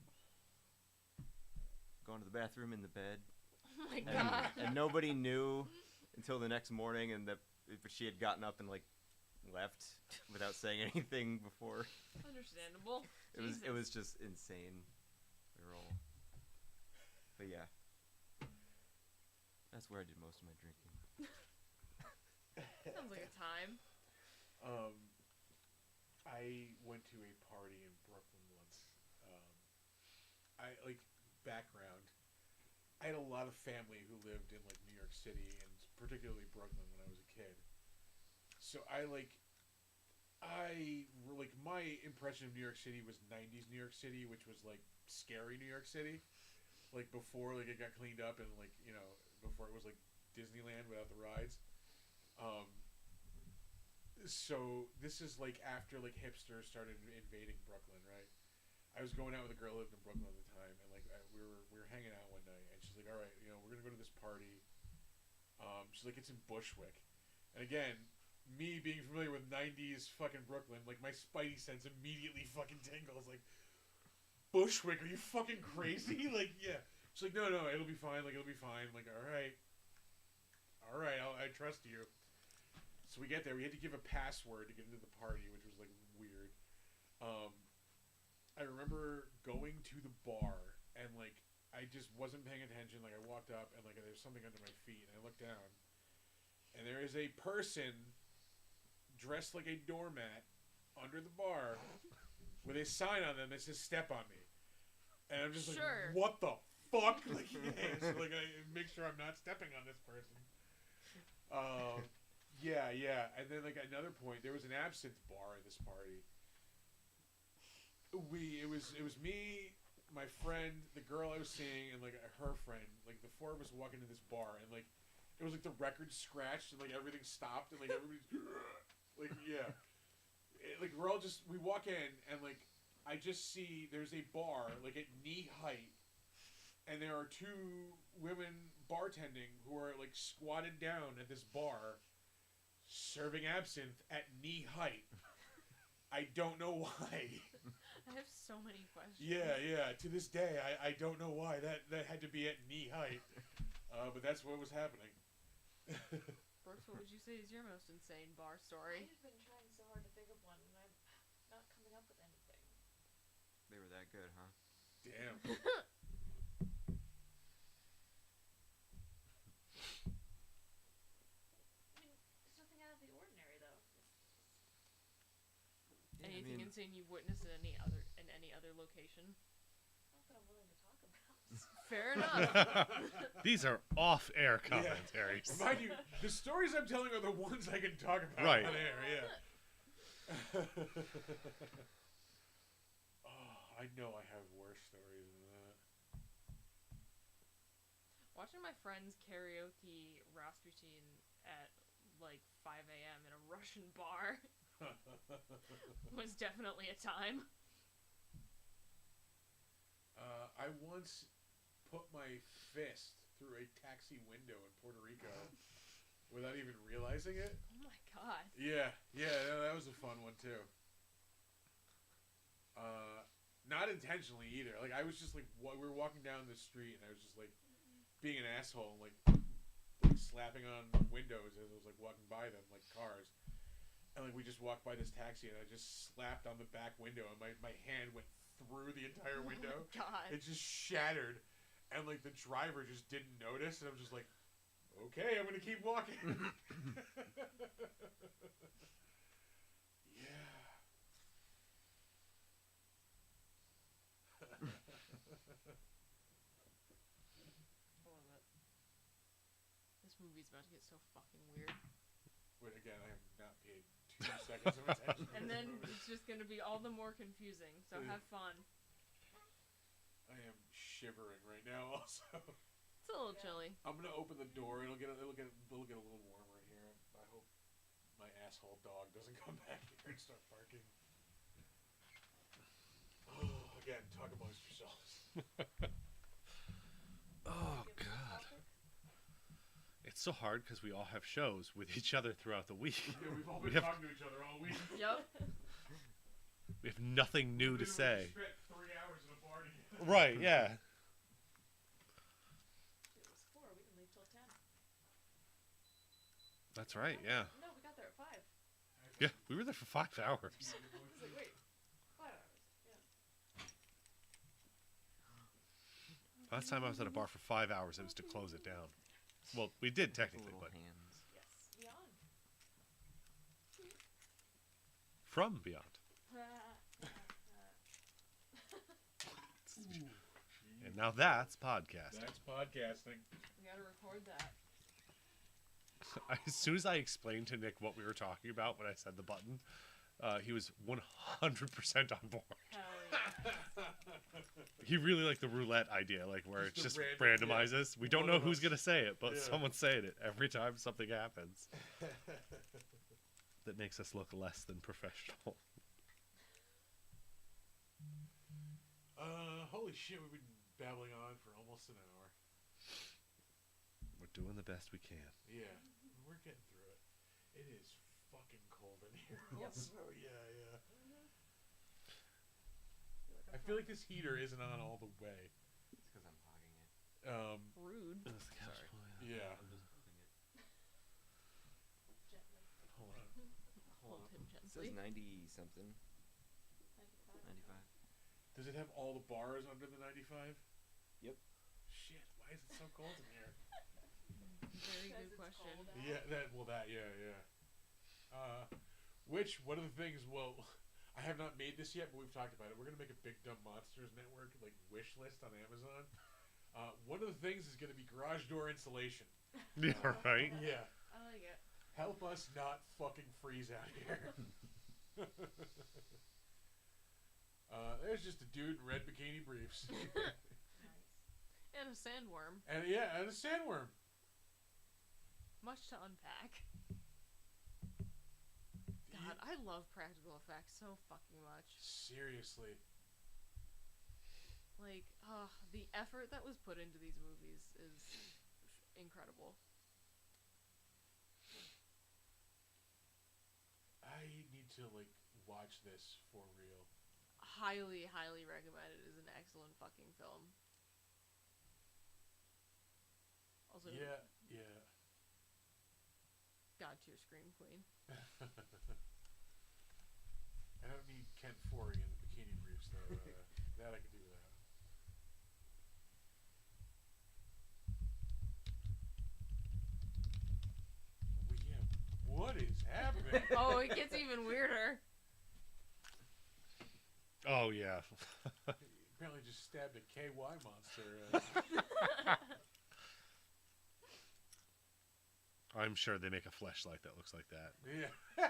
gone to the bathroom in the bed. Oh my god. And nobody knew until the next morning, and that she had gotten up and like left without saying anything before. Understandable. It was just insane. We were all, but yeah, that's where I did most of my drinking. Sounds like a time. I went to a party in Brooklyn once. Background. I had a lot of family who lived in like New York City and particularly Brooklyn when I was a kid. So my impression of New York City was 90s New York City, which was like scary New York City, like before like it got cleaned up and like before it was like Disneyland without the rides. So this is like after like hipsters started invading Brooklyn, right? I was going out with a girl who lived in Brooklyn at the time, and like we were hanging out one night, and she's like, "All right, we're gonna go to this party." She's like, "It's in Bushwick," and again, me being familiar with 90s fucking Brooklyn, like my spidey sense immediately fucking tingles. Like, Bushwick, are you fucking crazy? Like, yeah. She's like, no, it'll be fine. Like, it'll be fine. I'm like, all right, I trust you. So we get there. We had to give a password to get into the party, which was like weird. I remember going to the bar and like I just wasn't paying attention. Like I walked up and like there's something under my feet, and I looked down, and there is a person dressed like a doormat under the bar with a sign on them that says "Step on me," and I'm just Sure. like, "What the fuck?" Like, so like I make sure I'm not stepping on this person. Yeah, and then like another point, there was an absinthe bar at this party. It was me, my friend, the girl I was seeing, and like her friend. Like the four of us walk into this bar, and like it was like the record scratched, and like everything stopped, and like everybody's like like we walk in, and like I just see there's a bar like at knee height, and there are two women bartending who are like squatted down at this bar, serving absinthe at knee height. I don't know why. I have so many questions. Yeah. To this day, I don't know why that had to be at knee height. But that's what was happening. Brooks, what would you say is your most insane bar story? I've been trying so hard to think of one, and I'm not coming up with anything. They were that good, huh? Damn. I mean, there's nothing out of the ordinary, though. Yeah, Anything insane you've witnessed in any other location? Not that I'm willing to talk about. Fair enough. These are off-air commentaries. Mind you, the stories I'm telling are the ones I can talk about Right. on air. Yeah. Oh, I know I have worse stories than that. Watching my friends karaoke Rasputin at like 5 a.m. in a Russian bar was definitely a time. I once put my fist through a taxi window in Puerto Rico without even realizing it. Oh my god. Yeah, that was a fun one too. Not intentionally either. Like I was just like we were walking down the street and I was just like being an asshole, and, like slapping on windows as I was like walking by them like cars. And like we just walked by this taxi and I just slapped on the back window and my hand went through the entire window. Oh my god. It just shattered, and like the driver just didn't notice, and I'm just like, okay, I'm gonna keep walking. Yeah. I love it. This movie's about to get so fucking weird. Wait, again, I have not paid 2 seconds of attention. to And this then movie. it's just gonna be all the more confusing, so have fun. I am shivering right now. Also, It's a little chilly. I'm gonna open the door. It'll get a little warmer in here. I hope my asshole dog doesn't come back here and start barking. Oh, again, talk amongst yourselves. Oh God, it's so hard because we all have shows with each other throughout the week. Yeah, we've all We been have- talking to each other all week. Yep. We have nothing new to say. We spent 3 hours in a bar together. Right? Yeah. It was 4. We didn't leave till 10. That's right. Yeah. No, we got there at 5. Yeah. We were there for 5 hours. I was like, wait, 5 hours. Yeah. Last time I was at a bar for 5 hours, it was to close it down. Well, we did technically, Little but hands. Yes. Beyond. from beyond. And now that's podcasting. That's podcasting. We gotta record that. As soon as I explained to Nick what we were talking about when I said the button, he was 100% on board. Hell yeah. He really liked the roulette idea, like where Just it just the random- randomizes. We don't One know of who's us. gonna say it, but Yeah. someone's saying it every time something happens. That makes us look less than professional. Holy shit, we've been babbling on for almost an hour. We're doing the best we can. Yeah, we're getting through it. It is fucking cold in here. Yep. Also, yeah. I feel like this heater isn't on all the way. It's because I'm hogging it. Rude. Yeah. I'm just holding it. Gently. Hold honestly. says 90 something. 95. Does it have all the bars under the 95? Yep. Shit, why is it so cold in here? Very Because good it's question. cold out. Yeah, yeah. Which, one of the things, well, I have not made this yet, but we've talked about it. We're going to make a Big Dumb Monsters Network, like, wish list on Amazon. One of the things is going to be garage door insulation. Yeah, right. Yeah. I like it. Help us not fucking freeze out here. There's just a dude in red bikini briefs. Nice. And a sandworm. And yeah, and a sandworm. Much to unpack. God, I love practical effects so fucking much. Seriously. Like, the effort that was put into these movies is incredible. I need to, like, watch this for real. Highly, highly recommend it. It is an excellent fucking film. Also, Yeah. God tier scream queen. I don't need Ken Forey in the bikini briefs, though. That I can do without. What is happening? Oh, it gets even weirder. Oh yeah. Apparently just stabbed a KY monster. I'm sure they make a fleshlight that looks like that. Yeah.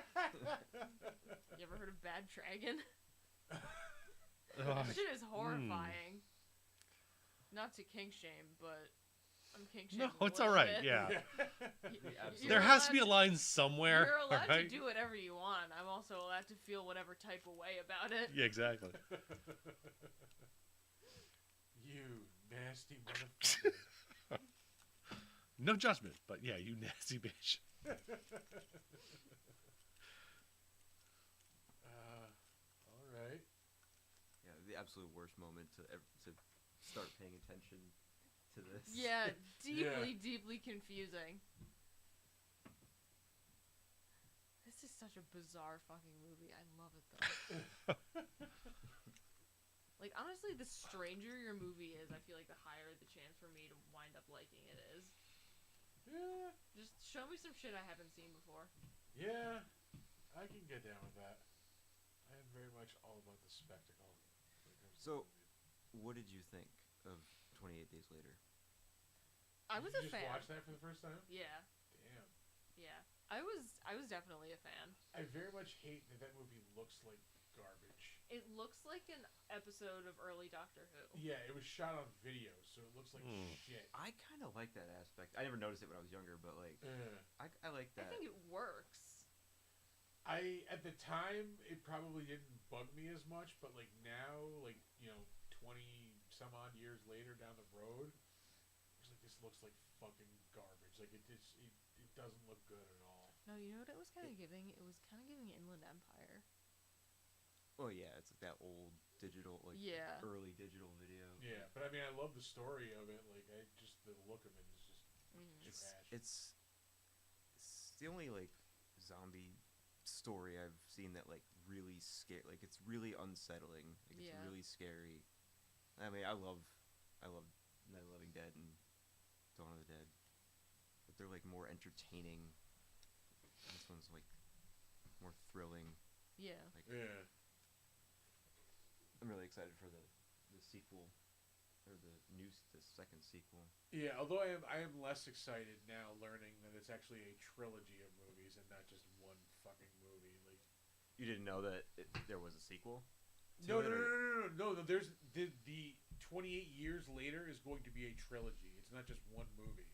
You ever heard of Bad Dragon? Ugh. That shit is horrifying. Not to kink shame, but I'm kink shaming. No, it's all right. Yeah. You're There has to be a allowed- line somewhere. You're allowed right? to do whatever you want. I'm also allowed to feel whatever type of way about it. Yeah, exactly. You nasty motherfucker. No judgment, but yeah, you nasty bitch. All right. Yeah, the absolute worst moment to start paying attention to this. Yeah, deeply confusing. This is such a bizarre fucking movie. I love it though. Like, honestly, the stranger your movie is, I feel like the higher the chance for me to wind up liking it is. Yeah. Just show me some shit I haven't seen before. Yeah. I can get down with that. I am very much all about the spectacle. when it comes to So- movies. What did you think of 28 Days Later? I Did was you a just fan. watch that for the first time? Yeah, Damn. yeah. I was definitely a fan. I very much hate that that movie looks like garbage. It looks like an episode of early Doctor Who. Yeah, it was shot on video, so it looks like shit. I kind of like that aspect. I never noticed it when I was younger, but like, I like that. I think it works. At the time, it probably didn't bug me as much, but like now, like, 20 some odd years later down the road, it's like, this looks like fucking garbage. Like, it doesn't look good at all. No, you know what it was kind of giving? It was kind of giving Inland Empire. Oh yeah, it's like that old digital, like Yeah. early digital video. Yeah, but I mean, I love the story of it. Like, the look of it is just It's trash. it's the only like zombie story I've seen that like really scare. Like it's really unsettling. Like it's Yeah. really scary. I mean, I love Night of the Living Dead and Dawn of the Dead, but they're like more entertaining. This one's like more thrilling. Yeah. Like Yeah. I'm really excited for the sequel, or the second sequel. Yeah, although I am less excited now learning that it's actually a trilogy of movies and not just one fucking movie. Like, You didn't know that there was a sequel? no, to it, or- no. There's the 28 years later is going to be a trilogy. It's not just one movie.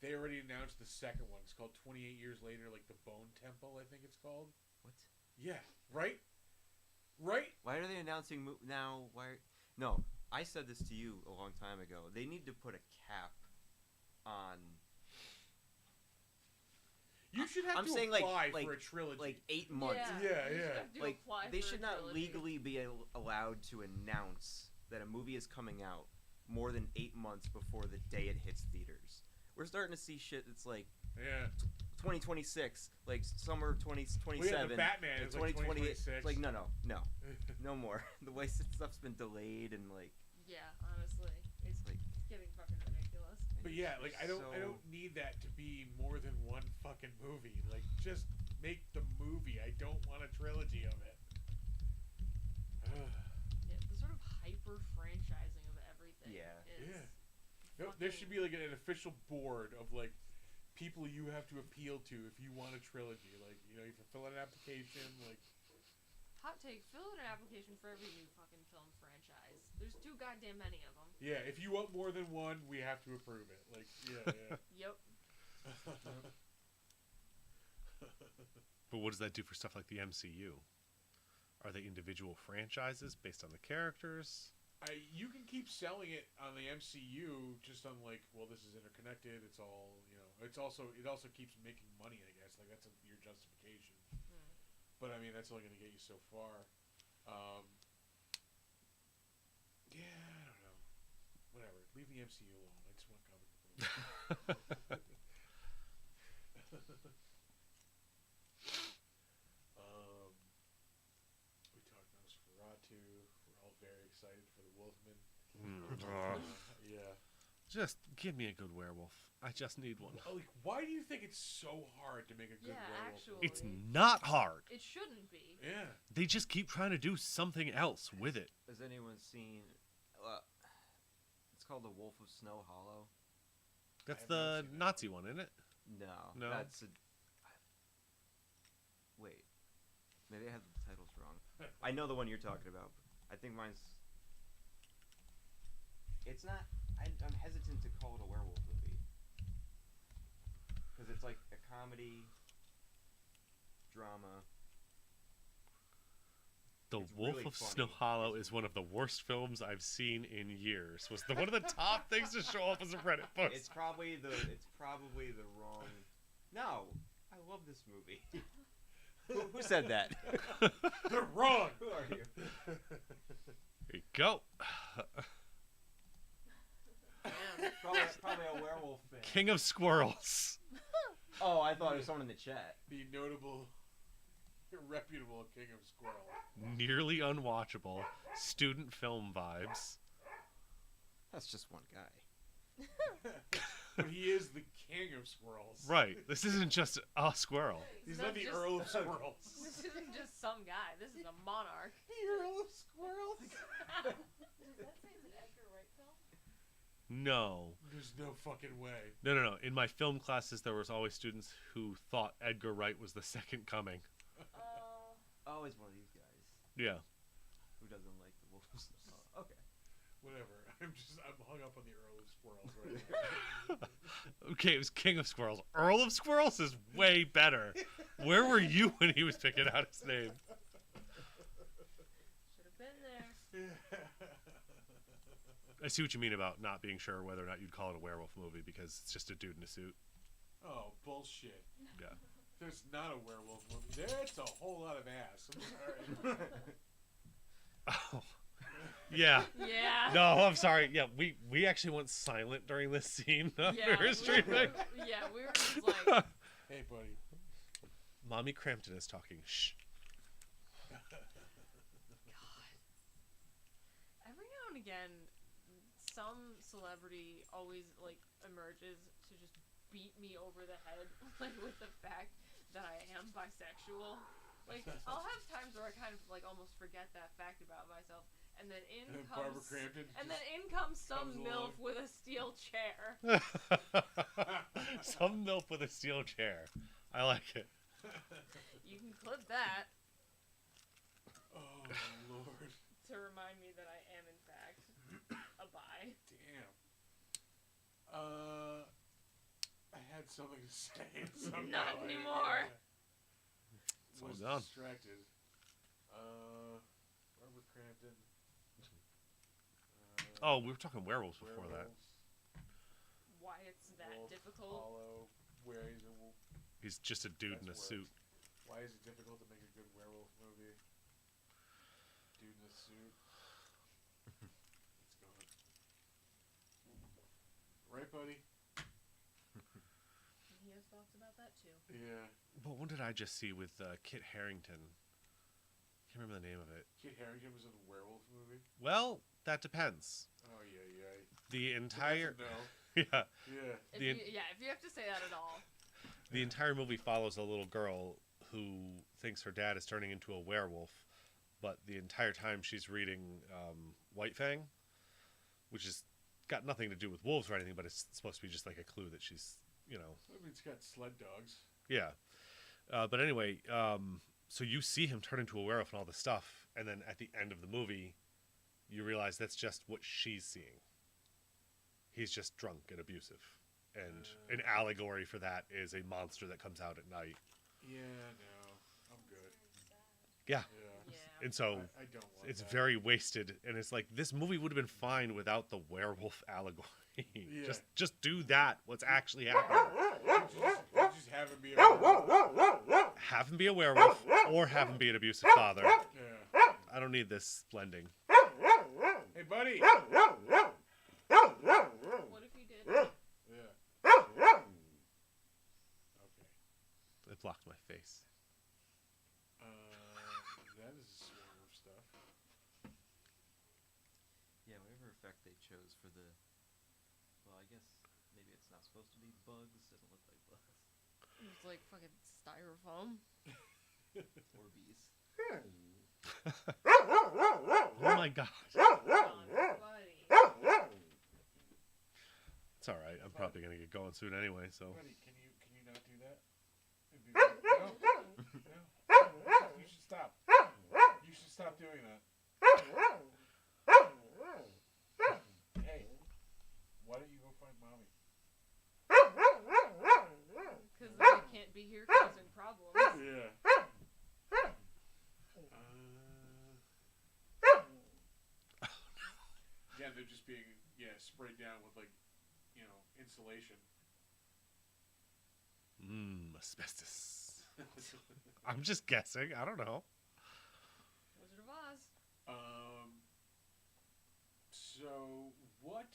They already announced the second one. It's called 28 Years Later, like the Bone Temple, I think it's called. What? Yeah, right? Right? Why are they announcing now? No, I said this to you a long time ago. They need to put a cap on You should have I'm to saying, like- apply like- for a trilogy. like 8 months. Yeah, you yeah. just have to Like apply they for a should not trilogy. legally be allowed to announce that a movie is coming out more than 8 months before the day it hits theaters. We're starting to see shit that's like Yeah. 2026, like summer of 2027. Well, yeah, the Batman like is like 2026. Like no, no more. The way stuff's been delayed and like. Yeah, honestly, it's Like- getting fucking ridiculous. But yeah, like I don't So- need that to be more than one fucking movie. Like just make the movie. I don't want a trilogy of it. Yeah, the sort of hyper franchising of everything. Yeah. Is Yeah. No, there should be like an official board of like people you have to appeal to if you want a trilogy. Like, you know, you can fill out an application. Like, Hot take: fill out an application for every new fucking film franchise. There's too goddamn many of them. yeah, if you want more than one, we have to approve it. Like, yeah, Yep. But what does that do for stuff like the MCU? Are they individual franchises based on the characters? You can keep selling it on the MCU just on like, well, this is interconnected. It's all, you know. It also keeps making money. I guess like that's your justification. But I mean, that's only going to get you so far. Yeah, I don't know. Whatever. Leave the MCU alone. I just want comic book movies. We talked Nosferatu. We're all very excited for the Wolfman. Yeah. Just give me a good werewolf. I just need one. Like, why do you think it's so hard to make a good Yeah, werewolf? actually. It's not hard. It shouldn't be. Yeah. They just keep trying to do something else with it. Has anyone seen? It's called The Wolf of Snow Hollow. That's have not the seen that Nazi one, isn't it? No. No? That's a. Wait. Maybe I have the titles wrong. I know the one you're talking about. I think mine's. It's not. I'm hesitant to call it a werewolf movie. Because it's like a comedy, drama. The It's Wolf really of funny. Snow Hollow is one of the worst films I've seen in years. Was one of the top things to show up as a Reddit post. It's probably the wrong. No, I love this movie. who said that? They're wrong. Who are you? There you go. Damn. Probably a werewolf fan. King of Squirrels. Oh, I thought it was someone in the chat. The notable, reputable King of Squirrel. Nearly unwatchable. Student film vibes. That's just one guy. But he is the king of squirrels. Right. This isn't just a squirrel. He's not not the just- Earl of Squirrels. This isn't just some guy. This is a monarch. Earl of Squirrels. Does that say it's an Edgar Wright film? No. There's no fucking way. No. In my film classes, there was always students who thought Edgar Wright was the second coming. Oh, he's one of these guys Yeah. who doesn't like the wolves. Oh, okay. Whatever. I'm hung up on the Earl of Squirrels right now. Okay, it was King of Squirrels. Earl of Squirrels is way better. Where were you when he was picking out his name? Should have been there. I see what you mean about not being sure whether or not you'd call it a werewolf movie because it's just a dude in a suit. Oh, bullshit. Yeah. There's not a werewolf movie. There's a whole lot of ass. I'm sorry. Oh. Yeah. Yeah. No, I'm sorry. Yeah, we actually went silent during this scene after Yeah, his streaming. Yeah, we were just like, Hey, buddy. Mommy Crampton is talking. Shh. every now and again, some celebrity always like emerges to just beat me over the head like with the fact that I am bisexual. Like I'll have times where I kind of like almost forget that fact about myself, and then in And then comes Barbara Crampton. and then in comes some comes MILF along. with a steel chair. Some milk with a steel chair. I like it. You can clip that Oh, Lord. to remind me that I am in fact a bi. Damn. I had something to say. and somehow Not I- anymore. It's all Was gone. distracted. Barbara Crampton. Oh, we were talking werewolves before that. Werewolves, Why it's that Wolf, difficult? Hollow. Where he's a wolf. He's just a dude in a That's suit. Why is it difficult to make a good werewolf movie? Dude in a suit. It's gone. Right, buddy? He has thoughts talks about that too. Yeah. Well, what did I just see with Kit Harington? Can't remember the name of it. Kit Harington was in the werewolf movie. Well, that depends. Oh yeah. The entire No. yeah, Yeah. If The you, en- if you have to say that at all. the entire movie follows a little girl who thinks her dad is turning into a werewolf, but the entire time she's reading White Fang, which has got nothing to do with wolves or anything, but it's supposed to be just like a clue that she's, I mean, it's got sled dogs. yeah. But anyway, so you see him turn into a werewolf and all this stuff, and then at the end of the movie, you realize that's just what she's seeing. He's just drunk and abusive. And an allegory for that is a monster that comes out at night. Yeah, no, I'm good. Yeah. Yeah. Yeah. And so I don't want it's that. very wasted. And it's like, this movie would have been fine without the werewolf allegory. Yeah. Just do that. What's actually happening. Just have him be a werewolf. Have him be a werewolf or have him be an abusive father. Yeah. I don't need this blending. Hey, buddy. What if you did? Yeah. Okay. It blocked my face. That is a swarm of stuff. Yeah, whatever effect they chose for the. Well, I guess maybe it's not supposed to be bugs. Doesn't look like bugs. It's like fucking styrofoam. Or bees. Oh my god. Buddy. It's alright. I'm probably going to get going soon anyway, so. Buddy, can you not do that? It'd be no. You should stop. You should stop doing that. Hey, why don't you go find mommy? Because I can't be here causing problems. Yeah. Again, they're just being sprayed down with insulation. Asbestos. I'm just guessing. I don't know. Wizard of Oz. So what?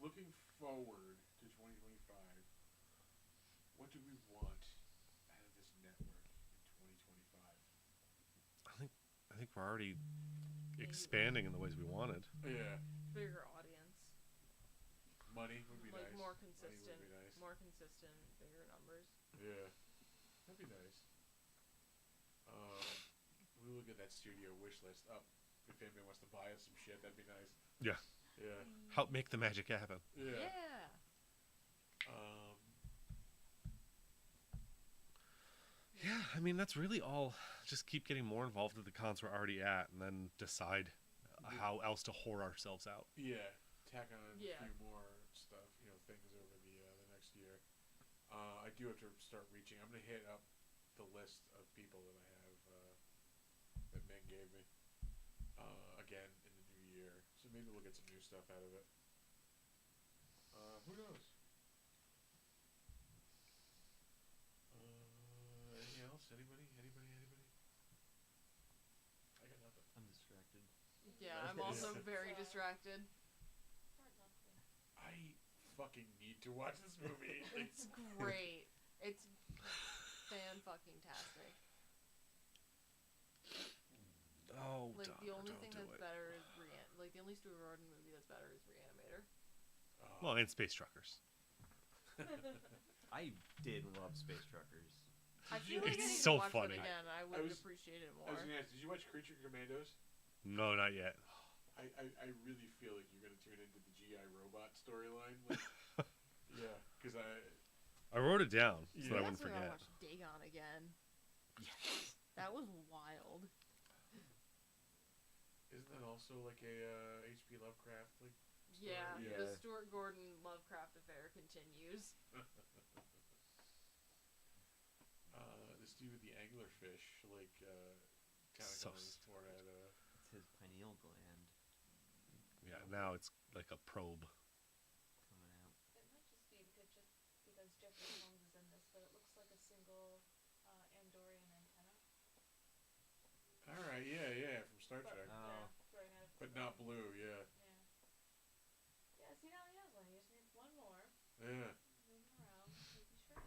Looking forward to 2025, what do we want out of this network in 2025? I think we're already expanding in the ways we wanted. Yeah, Bigger audience. money would be Like nice. more Money consistent. would be nice. More consistent. Bigger numbers. Yeah, that'd be nice. We look at that studio wish list up. If anybody wants to buy us some shit, that'd be nice. Yeah. Yeah. Help make the magic happen. Yeah. Yeah. Yeah, I mean, that's really all. Just keep getting more involved with the cons we're already at and then decide how else to whore ourselves out. Yeah. Tack on Yeah. a few more stuff, things over the next year. I do have to start reaching. I'm gonna hit up the list of people that I have that Ming gave me again in the new year. So maybe we'll get some new stuff out of it. Who knows? Anything else? Anybody? I got nothing. I'm distracted. Yeah, I'm also very distracted. I fucking need to watch this movie. It's great. It's fan-fucking-tastic. Oh, Like, the only thing don't that's do it. better is the only Stuart Gordon movie that's better is Reanimator. Well, and Space Truckers. I did love Space Truckers. I feel like I It's need so to watch funny. it again. I would was- appreciate it I more. was gonna ask, did you watch Creature Commandos? No, not yet. I really feel like you're gonna tune into the GI Robot storyline. Yeah, because I wrote it down so that I Yeah. wouldn't That's when I forget. watched Dagon again. That was wild. isn't that also like a H.P. Lovecraft story? Yeah, Yeah. the Stuart Gordon Lovecraft affair continues. This dude with the anglerfish, kind of So on his forehead. It's his pineal gland Yeah, now it's like a probe. coming out. It might just be because Jeffrey Combs is in this, but it looks like a single Andorian antenna. All right, yeah, from Star But, Trek, Oh. right out of but his not mouth. blue. Yeah, Yeah, see now he has one. He just needs one more. yeah. Move him around. He'll be Shran.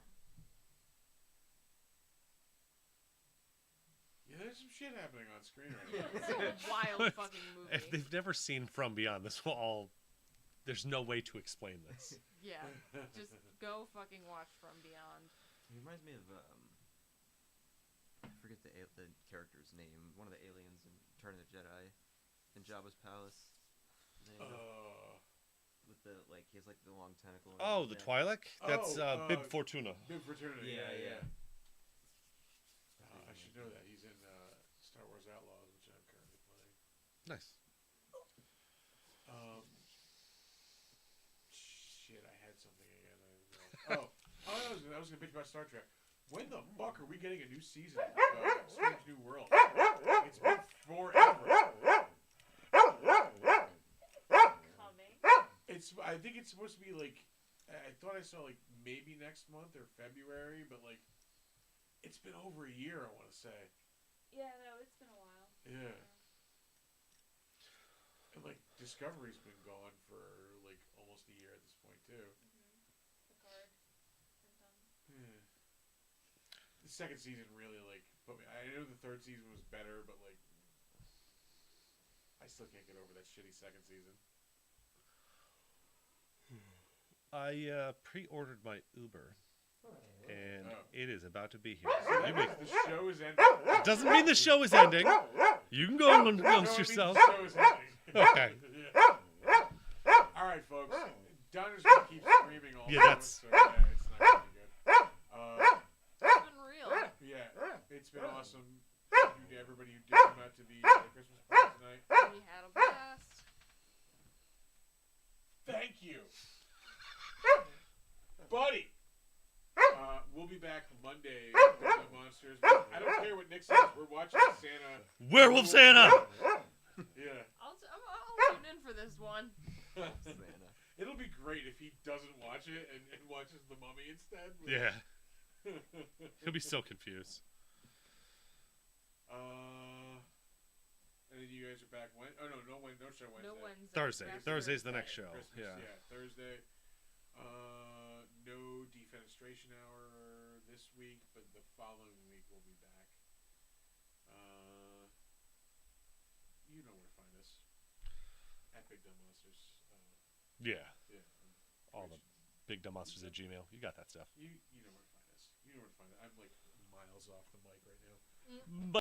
shit happening on screen right now. It's a wild fucking movie. If they've never seen From Beyond, this will all. There's no way to explain this. Yeah, just go fucking watch From Beyond. It reminds me of I forget the character's name. One of the aliens in Return of the Jedi, in Jabba's palace. Name with the he has the long tentacle. Oh, the Twi'lek? That's Bib Fortuna. Bib Fortuna. Yeah. I should know that. He's in Star Wars Outlaws, which I'm currently playing. Nice. Shit, I had something again. I was gonna bitch about Star Trek. When the fuck are we getting a new season of Strange New World? It's been forever. Coming. I think it's supposed to be I thought I saw maybe next month or February, but it's been over a year. I want to say. Yeah, no, it's been a while. Yeah. And Discovery's been gone for almost a year at this point too. Picard been done. Yeah. The second season really put me. I know the third season was better, but I still can't get over that shitty second season. I pre-ordered my Uber, and it is about to be here. So that You means may- the show is ending. It doesn't mean the show is ending. You can go amongst No, it means yourself. the show is ending. Okay. Yeah. All right, folks. Donna's gonna keep screaming all Yeah, the that's- So, yeah, it's not gonna be good. It's been real. Yeah, it's been awesome. Thank you to everybody who did come out to the Christmas party tonight. We had a blast. Thank you, buddy. We'll be back Monday with the Monsters. I don't care what Nick says. We're watching Santa. Werewolf Santa. Yeah. I'll tune in for this one. Santa. It'll be great if he doesn't watch it and watches The Mummy instead. Yeah, he'll be so confused. And then you guys are back when? Oh no show Wednesday. No Wednesday. Thursday. Next Thursday's the Thursday. next show. Christmas, Yeah. Thursday. No defenestration hour this week, but the following week we'll be back. You know where to find us at Big Dumb Monsters. Yeah. Yeah. All the Big Dumb Monsters at Gmail. You got that stuff. You know where to find us. You know where to find it. I'm miles off the mic right now. But